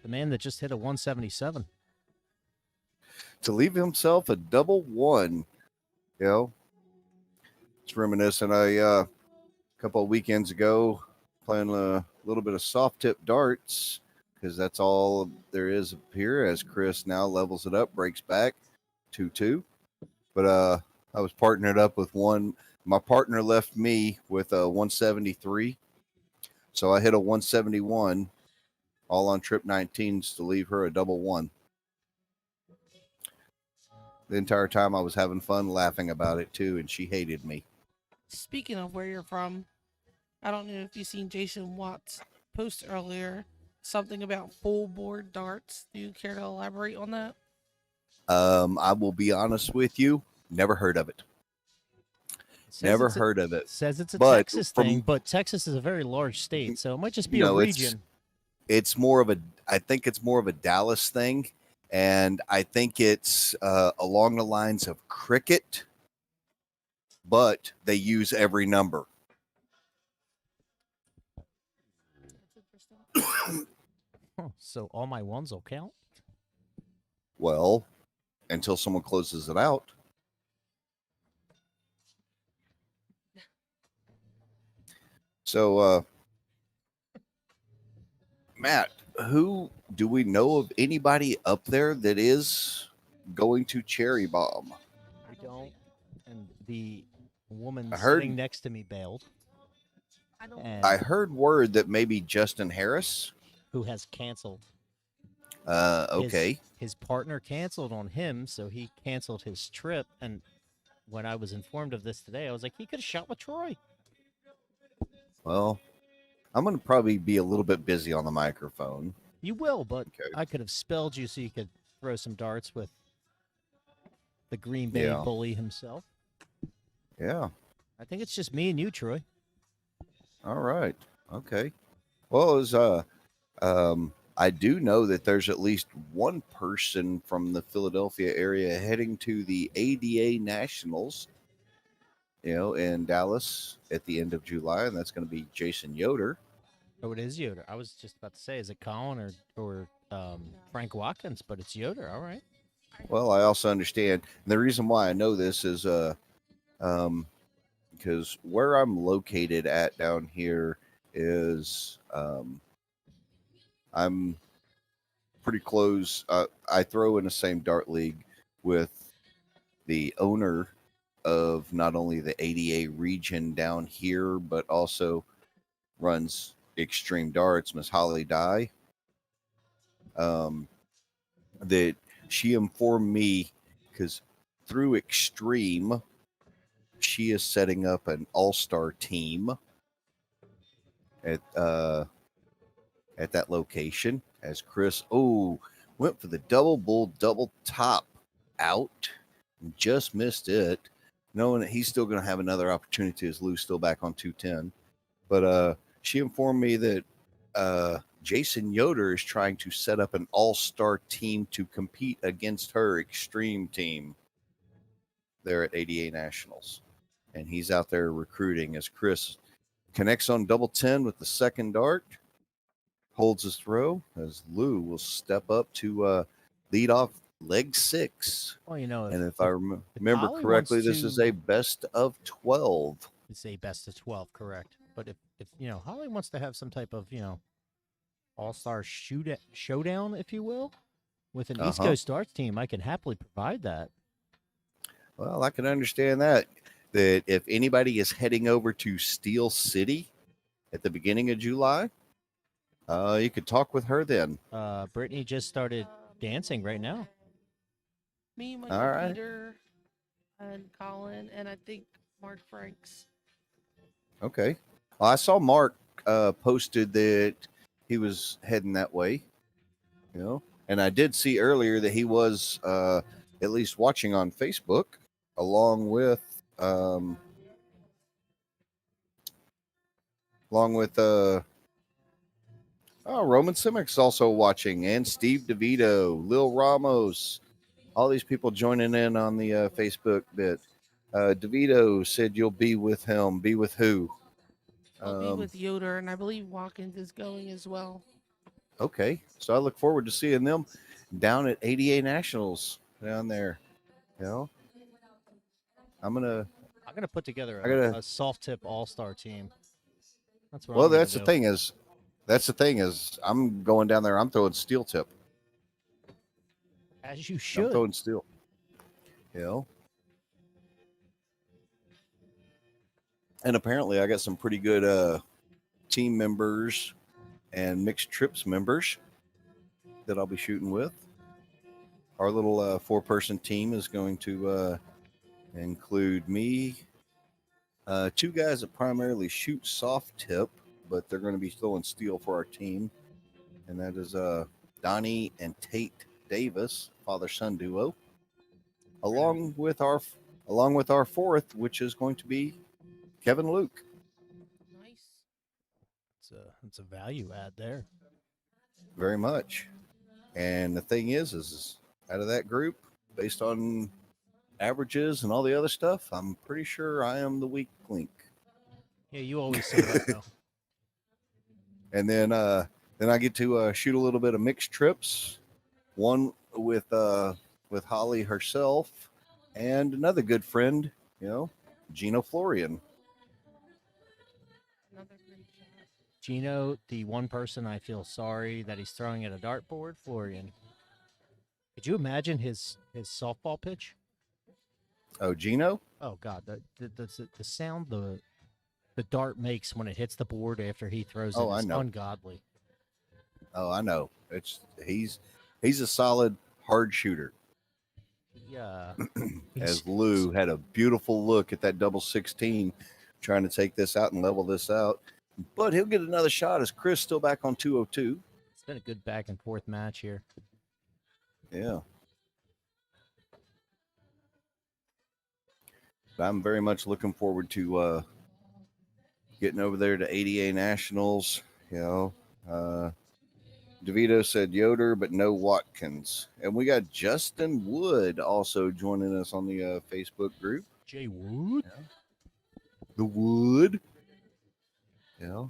The man that just hit a 177. To leave himself a double 1, it's reminiscent. A couple of weekends ago, playing a little bit of soft tip darts, because that's all there is up here, as Chris now levels it up, breaks back 2-2. But I was partnered up with one. My partner left me with a 173, so I hit a 171, all on trip 19s to leave her a double 1. The entire time I was having fun laughing about it too, and she hated me. Speaking of where you're from, I don't know if you've seen Jason Watt's post earlier, something about full board darts. Do you care to elaborate on that? I will be honest with you, never heard of it. Says Never it's a- heard of it. Says it's a But Texas from- thing, but Texas is a very large state, so it might just be No, a it's- region. It's more of a, I think it's more of a Dallas thing. And I think it's along the lines of cricket, but they use every number. Huh, so all my ones will count? Well, until someone closes it out. So, Matt, who do we know of anybody up there that is going to cherry bomb? I don't. And the woman I heard- sitting next to me bailed. I don't. And I heard word that maybe Justin Harris. who has canceled. Okay. His partner canceled on him, so he canceled his trip. And when I was informed of this today, I was like, he could have shot with Troy. Well, I'm going to probably be a little bit busy on the microphone. You will, but Okay. I could have spelled you so you could throw some darts with the Green Bay Yeah. bully himself. Yeah. I think it's just me and you, Troy. All right. Okay. Well, as I do know that there's at least one person from the Philadelphia area heading to the ADA Nationals, in Dallas at the end of July, and that's going to be Jason Yoder. Oh, it is Yoder. I was just about to say, is it Colin or Frank Watkins? But it's Yoder. All right. Well, I also understand and the reason why I know this is because where I'm located at down here is I'm pretty close. I throw in the same dart league with the owner of not only the ADA region down here, but also runs Extreme Darts, Miss Holly Dye. That she informed me because through Extreme, she is setting up an all-star team at that location. As Chris went for the double bull, double top out, and just missed it, knowing that he's still going to have another opportunity as Lou's still back on 210. But she informed me that Jason Yoder is trying to set up an all-star team to compete against her Extreme team there at ADA Nationals. And he's out there recruiting as Chris connects on double 10 with the second dart, holds his throw as Lou will step up to lead off leg 6. Well, And if I remember Holly correctly, wants this is to- a best of 12. It's a best of 12, correct? But if Holly wants to have some type of all-star showdown, if you will, with an East Uh-huh. Coast Darts team, I can happily provide that. Well, I can understand that if anybody is heading over to Steel City at the beginning of July, you could talk with her then. Brittany just started dancing right now. Me, my All right. Peter, and Colin, and I think Mark Franks. Okay. Well, I saw Mark posted that he was heading that way, and I did see earlier that he was at least watching on Facebook along with Roman Simic's also watching, and Steve DeVito, Lil Ramos, all these people joining in on the Facebook bit. DeVito said you'll be with him. Be with who? I'll be with Yoder, and I believe Watkins is going as well. Okay, so I look forward to seeing them down at ADA Nationals down there. I'm gonna put together I gotta- a soft tip all-star team. That's what Well, I'm gonna that's the do. thing is I'm going down there. I'm throwing steel tip. As you I'm should. throwing steel. And apparently, I got some pretty good team members and mixed trips members that I'll be shooting with. Our little 4-person team is going to include me, 2 guys that primarily shoot soft tip, but they're going to be throwing steel for our team, and that is Donnie and Tate Davis, father-son duo, along with our fourth, which is going to be Kevin Luke. Nice. It's a value add there. Very much. And the thing is out of that group, based on averages and all the other stuff, I'm pretty sure I am the weak link. Yeah, you always say that though. And then I get to shoot a little bit of mixed trips, one with Holly herself, and another good friend, Gino Florian. Another great shot. Gino, the one person I feel sorry that he's throwing at a dartboard, Florian. Could you imagine his softball pitch? Oh, Gino? Oh God, the sound the dart makes when it hits the board after he throws Oh, it I is know. ungodly. Oh, I know. He's a solid hard shooter. Yeah. As Lou had a beautiful look at that double 16, trying to take this out and level this out. But he'll get another shot as Chris still back on 202. It's been a good back and forth match here. Yeah. But I'm very much looking forward to getting over there to ADA Nationals. DeVito said Yoder, but no Watkins. And we got Justin Wood also joining us on the Facebook group. Jay Wood? The Wood. Yeah.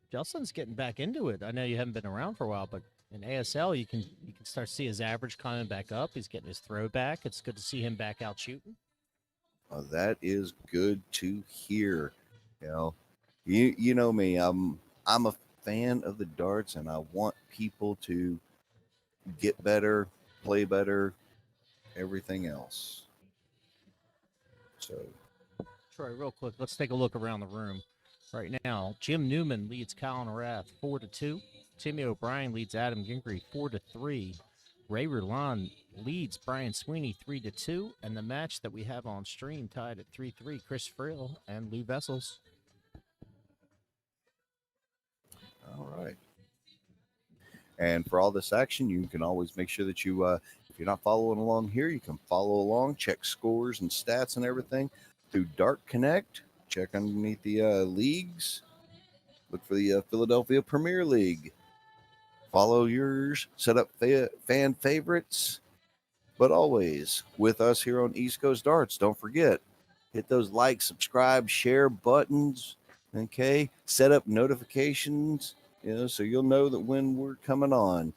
Justin's getting back into it. I know you haven't been around for a while, but in ASL you can start to see his average climbing back up. He's getting his throw back. It's good to see him back out shooting. That is good to hear. You know me. I'm a fan of the darts, and I want people to get better, play better, everything else. So, Troy, real quick, let's take a look around the room. Right now, Jim Newman leads Colin Rath 4-2. Timmy O'Brien leads Adam Gingery 4-3. Ray Roulon leads Brian Sweeney 3-2. And the match that we have on stream tied at 3-3, Chris Friel and Lou Vessels. all right. And for all this action, you can always make sure that you, if you're not following along here, you can follow along, check scores and stats and everything through Dart Connect. Check underneath the leagues. Look for the Philadelphia Premier League. Follow yours. Set up fan favorites. But always with us here on East Coast Darts, don't forget, hit those like, subscribe, share buttons. Okay. Set up notifications, so you'll know that when we're coming on.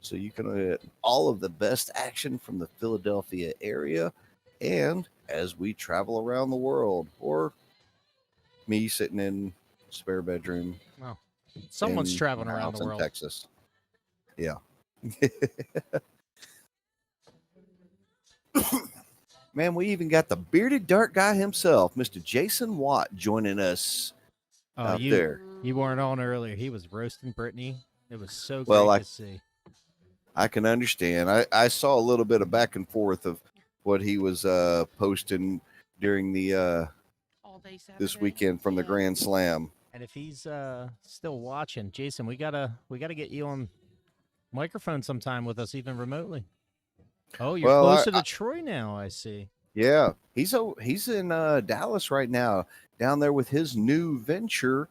So you can get all of the best action from the Philadelphia area and as we travel around the world, or me sitting in spare bedroom. Well, someone's in traveling my around house the in world. Texas. Yeah. Man, we even got the bearded dart guy himself, Mr. Jason Watt, joining us out there. You weren't on earlier. He was roasting Brittany. It was so Well, great to see. I can understand. I saw a little bit of back and forth of what he was posting during the All day Saturday. this weekend from the Yeah. Grand Slam. And if he's still watching, Jason, we gotta get you on microphone sometime with us, even remotely. Oh, you're Well, closer to Troy now. I see. Yeah, he's in Dallas right now, down there with his new venture.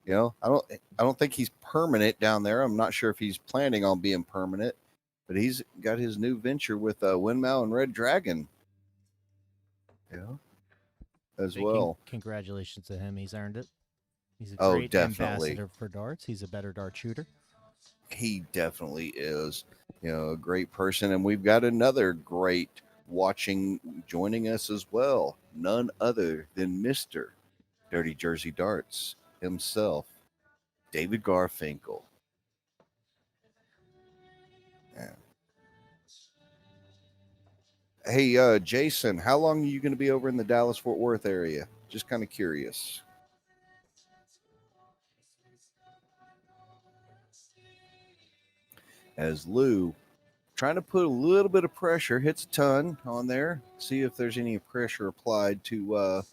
I don't think he's permanent down there. I'm not sure if he's planning on being permanent, but he's got his new venture with Windmill and Red Dragon. As Big well. Congratulations to him. He's earned it. He's a Oh, great definitely. ambassador for darts. He's a better dart shooter. He definitely is, a great person. And we've got another great joining us as well. None other than Mr. Dirty Jersey Darts himself, David Garfinkel. Yeah. Hey, Jason, how long are you going to be over in the Dallas-Fort Worth area? Just kind of curious. As Lou, trying to put a little bit of pressure, hits a ton on there. See if there's any pressure applied to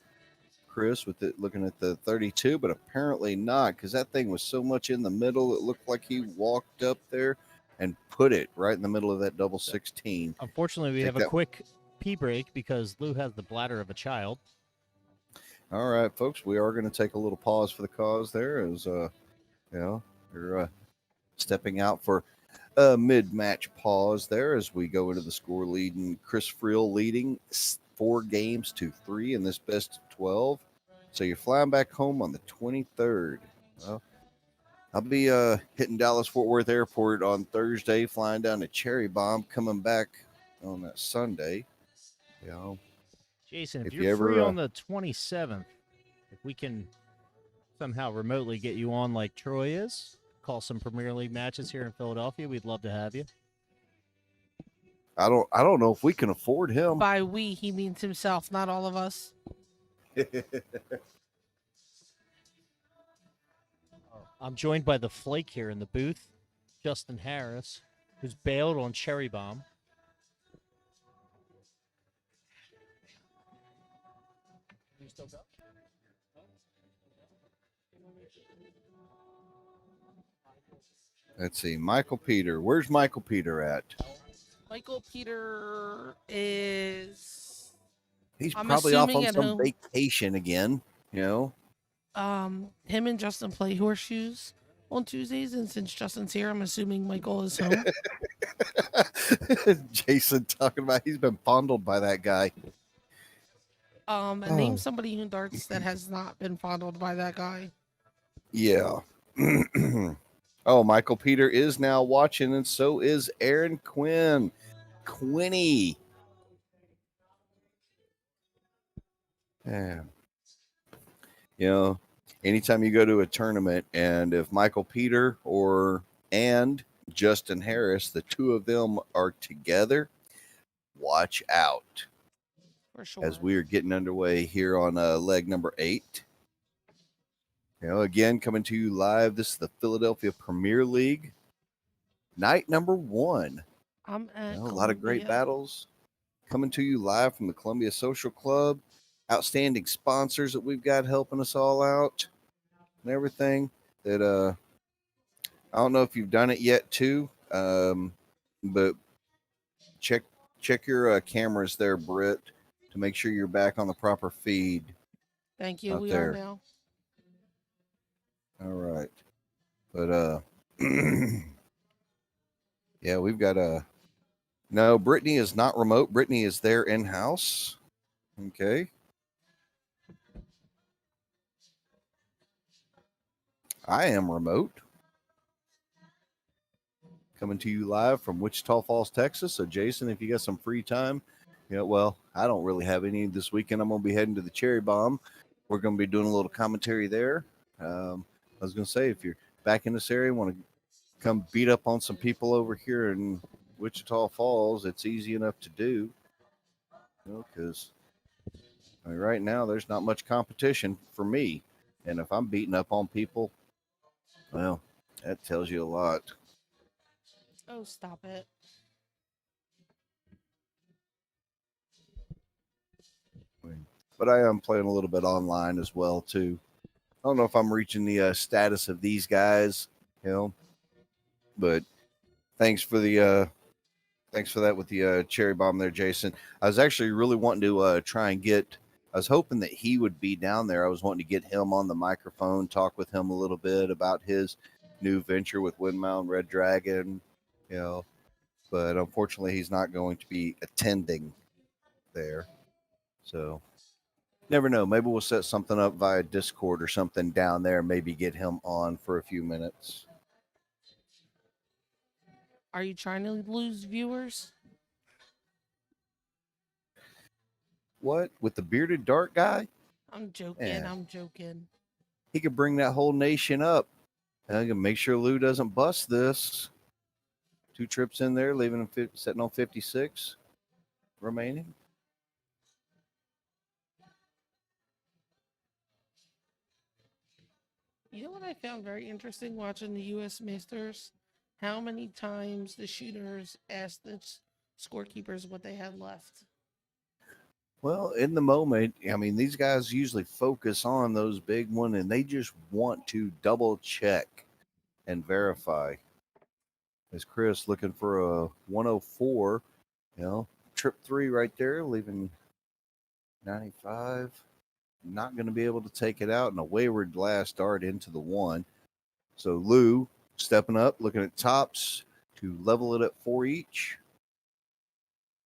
Chris, with it looking at the 32, but apparently not, because that thing was so much in the middle. It looked like he walked up there and put it right in the middle of that double 16. Unfortunately, we Take have a that- quick pee break because Lou has the bladder of a child. All right, folks, we are going to take a little pause for the cause there as, we're stepping out for a mid-match pause there as we go into the score leading. Chris Friel leading 4-3 in this best of 12. So you're flying back home on the 23rd. Well, I'll be hitting Dallas-Fort Worth Airport on Thursday, flying down to Cherry Bomb, coming back on that Sunday. You know, Jason, if If you're you free ever, on the 27th, if we can somehow remotely get you on like Troy is, call some Premier League matches here in Philadelphia, we'd love to have you. I don't know if we can afford him. By we, he means himself, not all of us. I'm joined by the Flake here in the booth, Justin Harris, who's bailed on Cherry Bomb. You still go? Let's see, Michael Peter. Where's Michael Peter at? Michael Peter is He's I'm probably off assuming on at some home. vacation again. You know, him and Justin play horseshoes on Tuesdays, and since Justin's here, I'm assuming Michael is home. Jason talking about he's been fondled by that guy. And name somebody who darts that has not been fondled by that guy. Yeah. Oh, Michael Peter is now watching, and so is Aaron Quinn. Quinny. Yeah. You know, anytime you go to a tournament, and if Michael Peter and Justin Harris, the two of them are together, watch out. For sure. As we are getting underway here on leg number 8. You know, again, coming to you live. This is the Philadelphia Premier League, night number 1. I'm at A lot of great Columbia. battles coming to you live from the Columbia Social Club. Outstanding sponsors that we've got helping us all out and everything. That I don't know if you've done it yet too, but check your cameras there, Britt, to make sure you're back on the proper feed. Thank you. out We there. are now. All right. But yeah, we've got no, Brittany is not remote. Brittany is there in-house. Okay. I am remote. Coming to you live from Wichita Falls, Texas. So Jason, if you got some free time, well, I don't really have any this weekend. I'm going to be heading to the Cherry Bomb. We're going to be doing a little commentary there. I was going to say, if you're back in this area, want to come beat up on some people over here in Wichita Falls, it's easy enough to do. Because right now there's not much competition for me. And if I'm beating up on people, well, that tells you a lot. Oh, stop it. But I am playing a little bit online as well too. I don't know if I'm reaching the status of these guys, but thanks for that with the Cherry Bomb there, Jason. I was actually really wanting to try and I was hoping that he would be down there. I was wanting to get him on the microphone, talk with him a little bit about his new venture with Windmount Red Dragon, but unfortunately he's not going to be attending there. So never know. Maybe we'll set something up via Discord or something down there. Maybe get him on for a few minutes. Are you trying to lose viewers? What? With the bearded dark guy? I'm joking. Yeah. I'm joking. He could bring that whole nation up. And I can make sure Lou doesn't bust this. 2 trips in there, leaving him sitting on 56 remaining. You know what I found very interesting watching the U.S. Masters? How many times the shooters asked the scorekeepers what they had left. Well, in the moment, I mean, these guys usually focus on those big one, and they just want to double check and verify. As Chris looking for a 104, trip 3 right there, leaving 95. Not going to be able to take it out, and a wayward last dart into the 1. So Lou stepping up, looking at tops to level it at 4 each.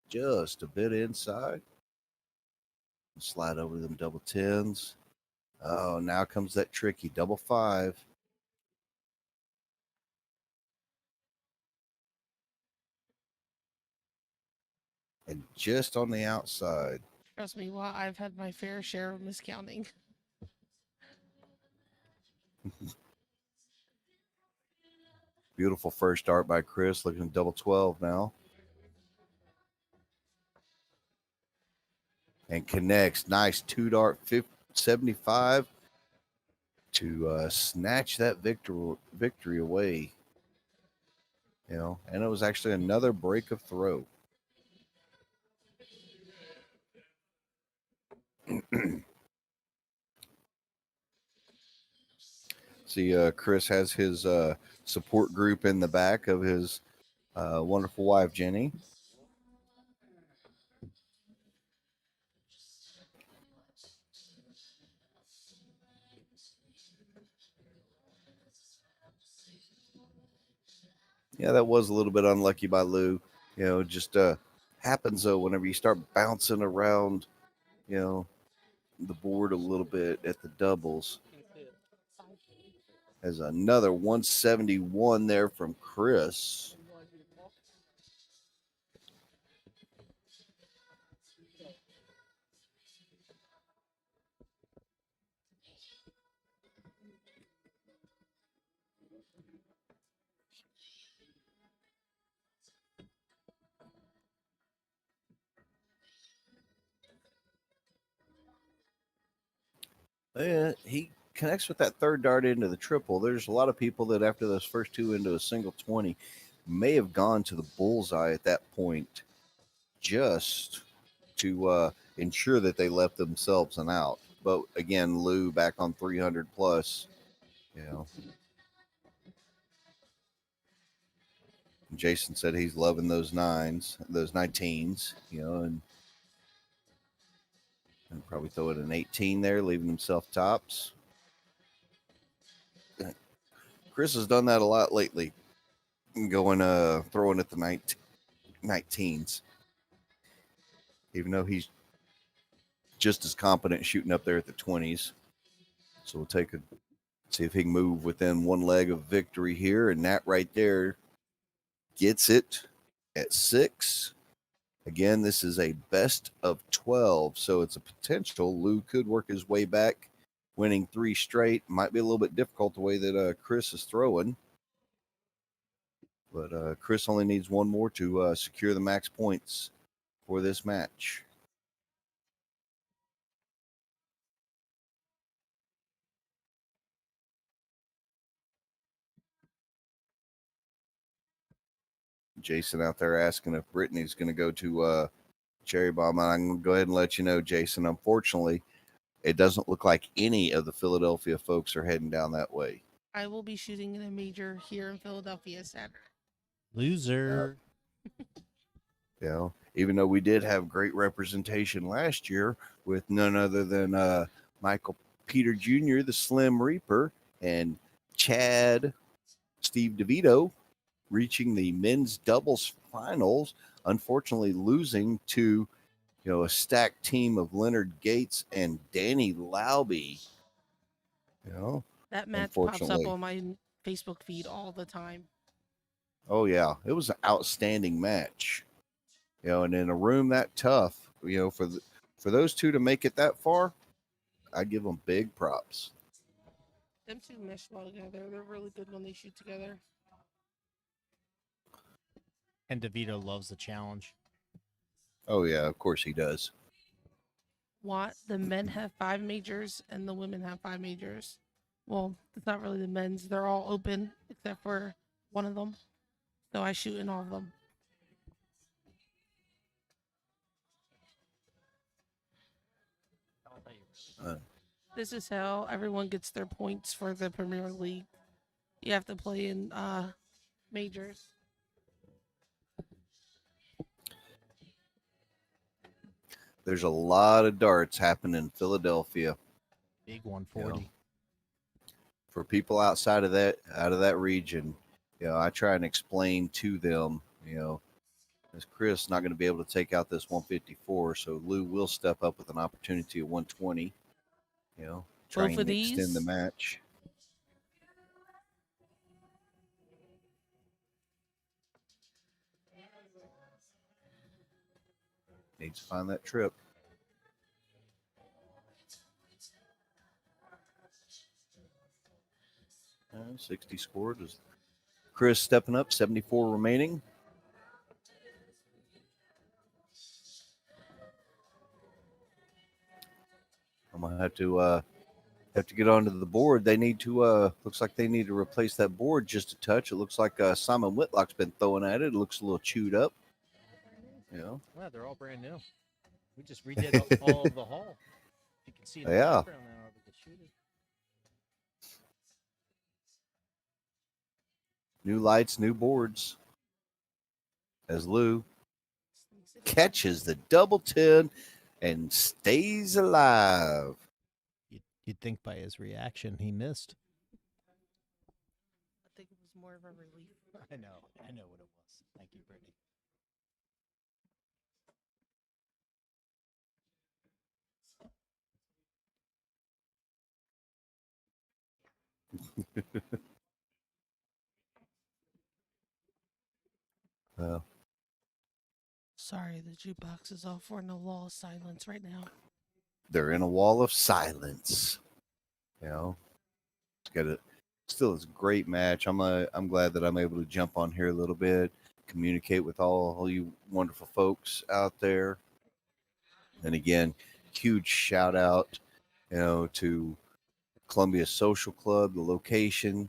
Just a bit inside. Slide over them double 10s. Oh, now comes that tricky double 5. And just on the outside. Trust me, well, I've had my fair share of miscounting. Beautiful first dart by Chris, looking at double 12 now. And connects. Nice 2 dart 75 to snatch that victory away. And it was actually another break of throw. See, Chris has his support group in the back of his wonderful wife, Jenny. Yeah, that was a little bit unlucky by Lou. Just happens though whenever you start bouncing around, the board a little bit at the doubles. There's another 171 there from Chris. He connects with that third dart into the triple. There's a lot of people that after those first 2 into a single 20 may have gone to the bullseye at that point just to ensure that they left themselves an out. But again, Lou back on 300 plus. Jason said he's loving those 9s, those 19s, and probably throw it an 18 there, leaving himself tops. Chris has done that a lot lately, going throwing at the 19s, even though he's just as competent shooting up there at the 20s. So we'll see if he can move within one leg of victory here, and that right there gets it at 6. Again, this is a best of 12, so it's a potential Lou could work his way back, winning 3 straight. Might be a little bit difficult the way that Chris is throwing, but Chris only needs one more to secure the max points for this match. Jason out there asking if Brittany's going to go to Cherry Bomb. I'm going to go ahead and let you know, Jason, unfortunately, it doesn't look like any of the Philadelphia folks are heading down that way. I will be shooting in a major here in Philadelphia Saturday. Loser. Even though we did have great representation last year with none other than Michael Peter Jr., the Slim Reaper, and Chad Steve DeVito reaching the men's doubles finals, unfortunately losing to a stacked team of Leonard Gates and Danny Lauby. That match pops up on my Facebook feed all the time. Oh yeah, it was an outstanding match. And in a room that tough, for those two to make it that far, I give them big props. Them two mesh well together. They're really good when they shoot together. And DeVito loves the challenge. Oh yeah, of course he does. What? The men have 5 majors and the women have 5 majors. Well, it's not really the men's. They're all open except for one of them. So I shoot in all of them. Uh, This is how everyone gets their points for the Premier League. You have to play in majors. there's a lot of darts happening in Philadelphia. Big 140. For people outside of that region, I try and explain to them, as Chris not going to be able to take out this 154, so Lou will step up with an opportunity at 120. Try Both and of extend the these? match. Needs to find that trip. 60 scored. Is Chris stepping up? 74 remaining. I'm gonna have to get onto the board. They need to. Looks like they need to replace that board just a touch. It looks like Simon Whitlock's been throwing at it. It looks a little chewed up. Well, they're all brand new. We just redid all of the hall. You can see in the Yeah. background now of the shooter. New lights, new boards. As Lou catches the double 10 and stays alive. You'd think by his reaction he missed. I think it was more of a relief. I know what it was. Thank you, Brittany. Sorry, the jukebox is off. We're in a wall of silence right now. They're in a wall of silence. It's got still is a great match. I'm glad that I'm able to jump on here a little bit, communicate with all you wonderful folks out there. And again, huge shout out, to Columbia Social Club, the location,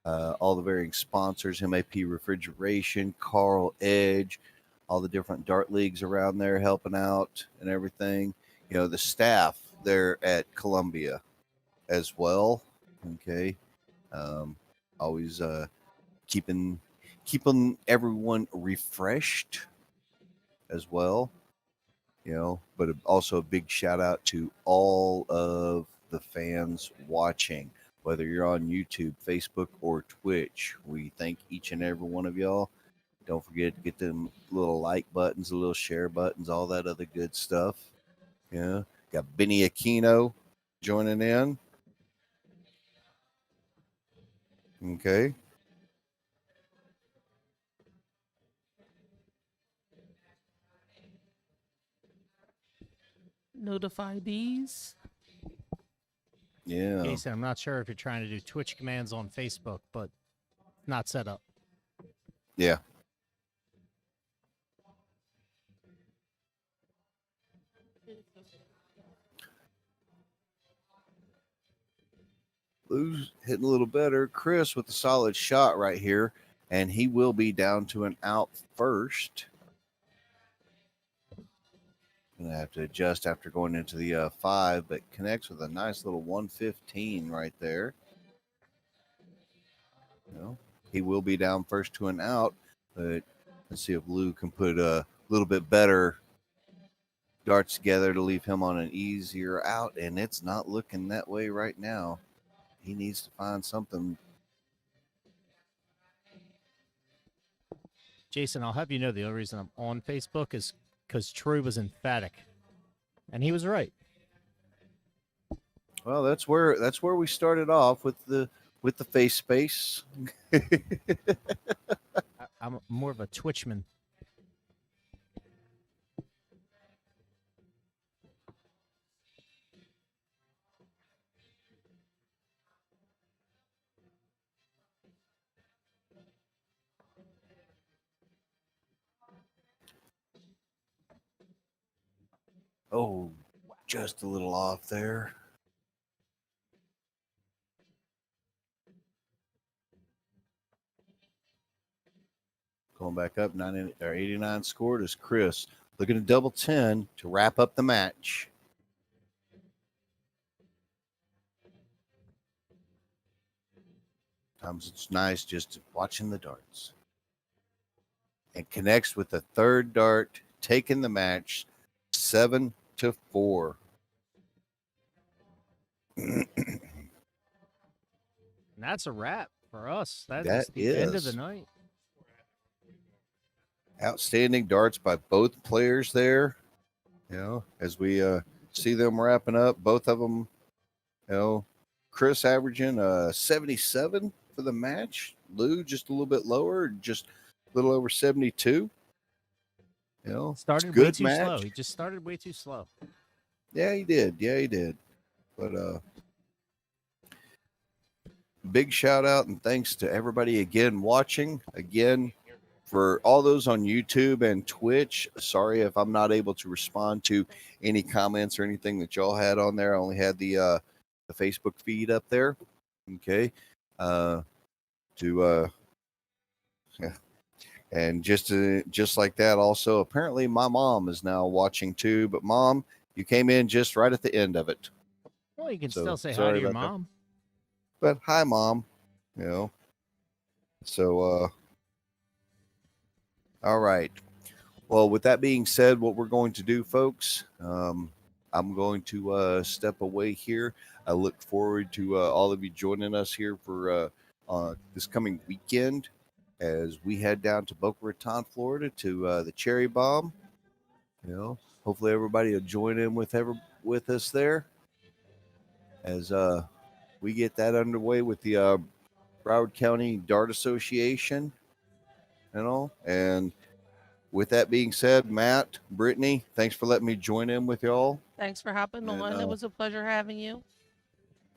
all the varying sponsors, MAP Refrigeration, Carl Edge, all the different dart leagues around there helping out and everything. The staff there at Columbia as well. Okay. Always keeping everyone refreshed as well. But also a big shout out to all of the fans watching, whether you're on YouTube, Facebook, or Twitch. We thank each and every one of y'all. Don't forget to get them little like buttons, the little share buttons, all that other good stuff. Got Benny Aquino joining in. Okay. Notify these. Yeah. Jason, I'm not sure if you're trying to do Twitch commands on Facebook, but not set up. Yeah. Lou's hitting a little better. Chris with a solid shot right here, and he will be down to an out first. Gonna have to adjust after going into the 5, but connects with a nice little 115 right there. He will be down first to an out, but let's see if Lou can put a little bit better darts together to leave him on an easier out, and it's not looking that way right now. He needs to find something. Jason, I'll have you know the only reason I'm on Facebook is because Troy was emphatic, and he was right. Well, that's where we started off with the face space. I'm more of a Twitchman. Oh, just a little off there. Going back up, 89 scored is Chris. Looking at double 10 to wrap up the match. Sometimes it's nice just watching the darts. And connects with the third dart, taking the match 7-4. And that's a wrap for us. That That's the end of the is. night. Outstanding darts by both players there. As we see them wrapping up, both of them, Chris averaging 77 for the match. Lou just a little bit lower, just a little over 72. Started way good too match. slow. He just started way too slow. Yeah, he did. But big shout out and thanks to everybody again watching. Again, for all those on YouTube and Twitch, sorry if I'm not able to respond to any comments or anything that y'all had on there. I only had the Facebook feed up there. Okay. And just like that, also apparently my mom is now watching too. But Mom, you came in just right at the end of it. Well, you can So, still say hi sorry to your about that. mom. But hi, Mom. So all right. Well, with that being said, what we're going to do, folks, I'm going to step away here. I look forward to all of you joining us here for this coming weekend as we head down to Boca Raton, Florida, to the Cherry Bomb. Hopefully everybody will join in with us there as we get that underway with the Broward County Dart Association. And with that being said, Matt, Brittany, thanks for letting me join in with y'all. Thanks for hopping And, on. It was a pleasure having you.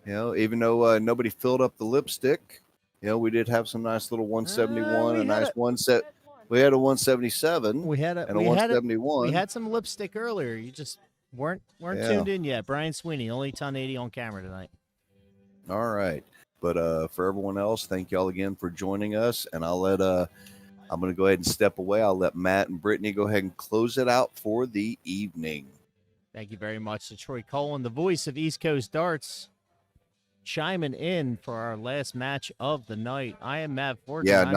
Even though nobody filled up the lipstick, we did have some nice little 171, we a had nice one set. We had a 177 We had and a 171. We had some lipstick earlier. You just weren't Yeah. tuned in yet. Brian Sweeney, only 1080 on camera tonight. All right. But for everyone else, thank y'all again for joining us. And I'm going to go ahead and step away. I'll let Matt and Brittany go ahead and close it out for the evening. Thank you very much to Troy Cullen, the voice of East Coast Darts, chiming in for our last match of the night. I am Matt Forkin. Yeah,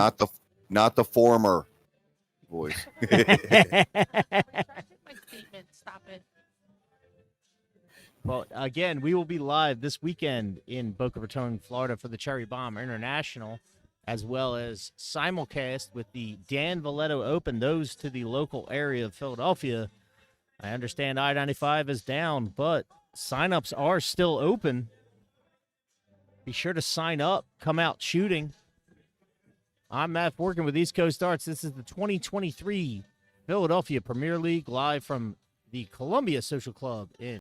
not the former voice. My statement. Stop it. Well, again, we will be live this weekend in Boca Raton, Florida for the Cherry Bomb International, as well as simulcast with the Dan Valletto Open, those to the local area of Philadelphia. I understand I-95 is down, but signups are still open. Be sure to sign up, come out shooting. I'm Matt Forkin with East Coast Darts. This is the 2023 Philadelphia Premier League live from the Columbia Social Club in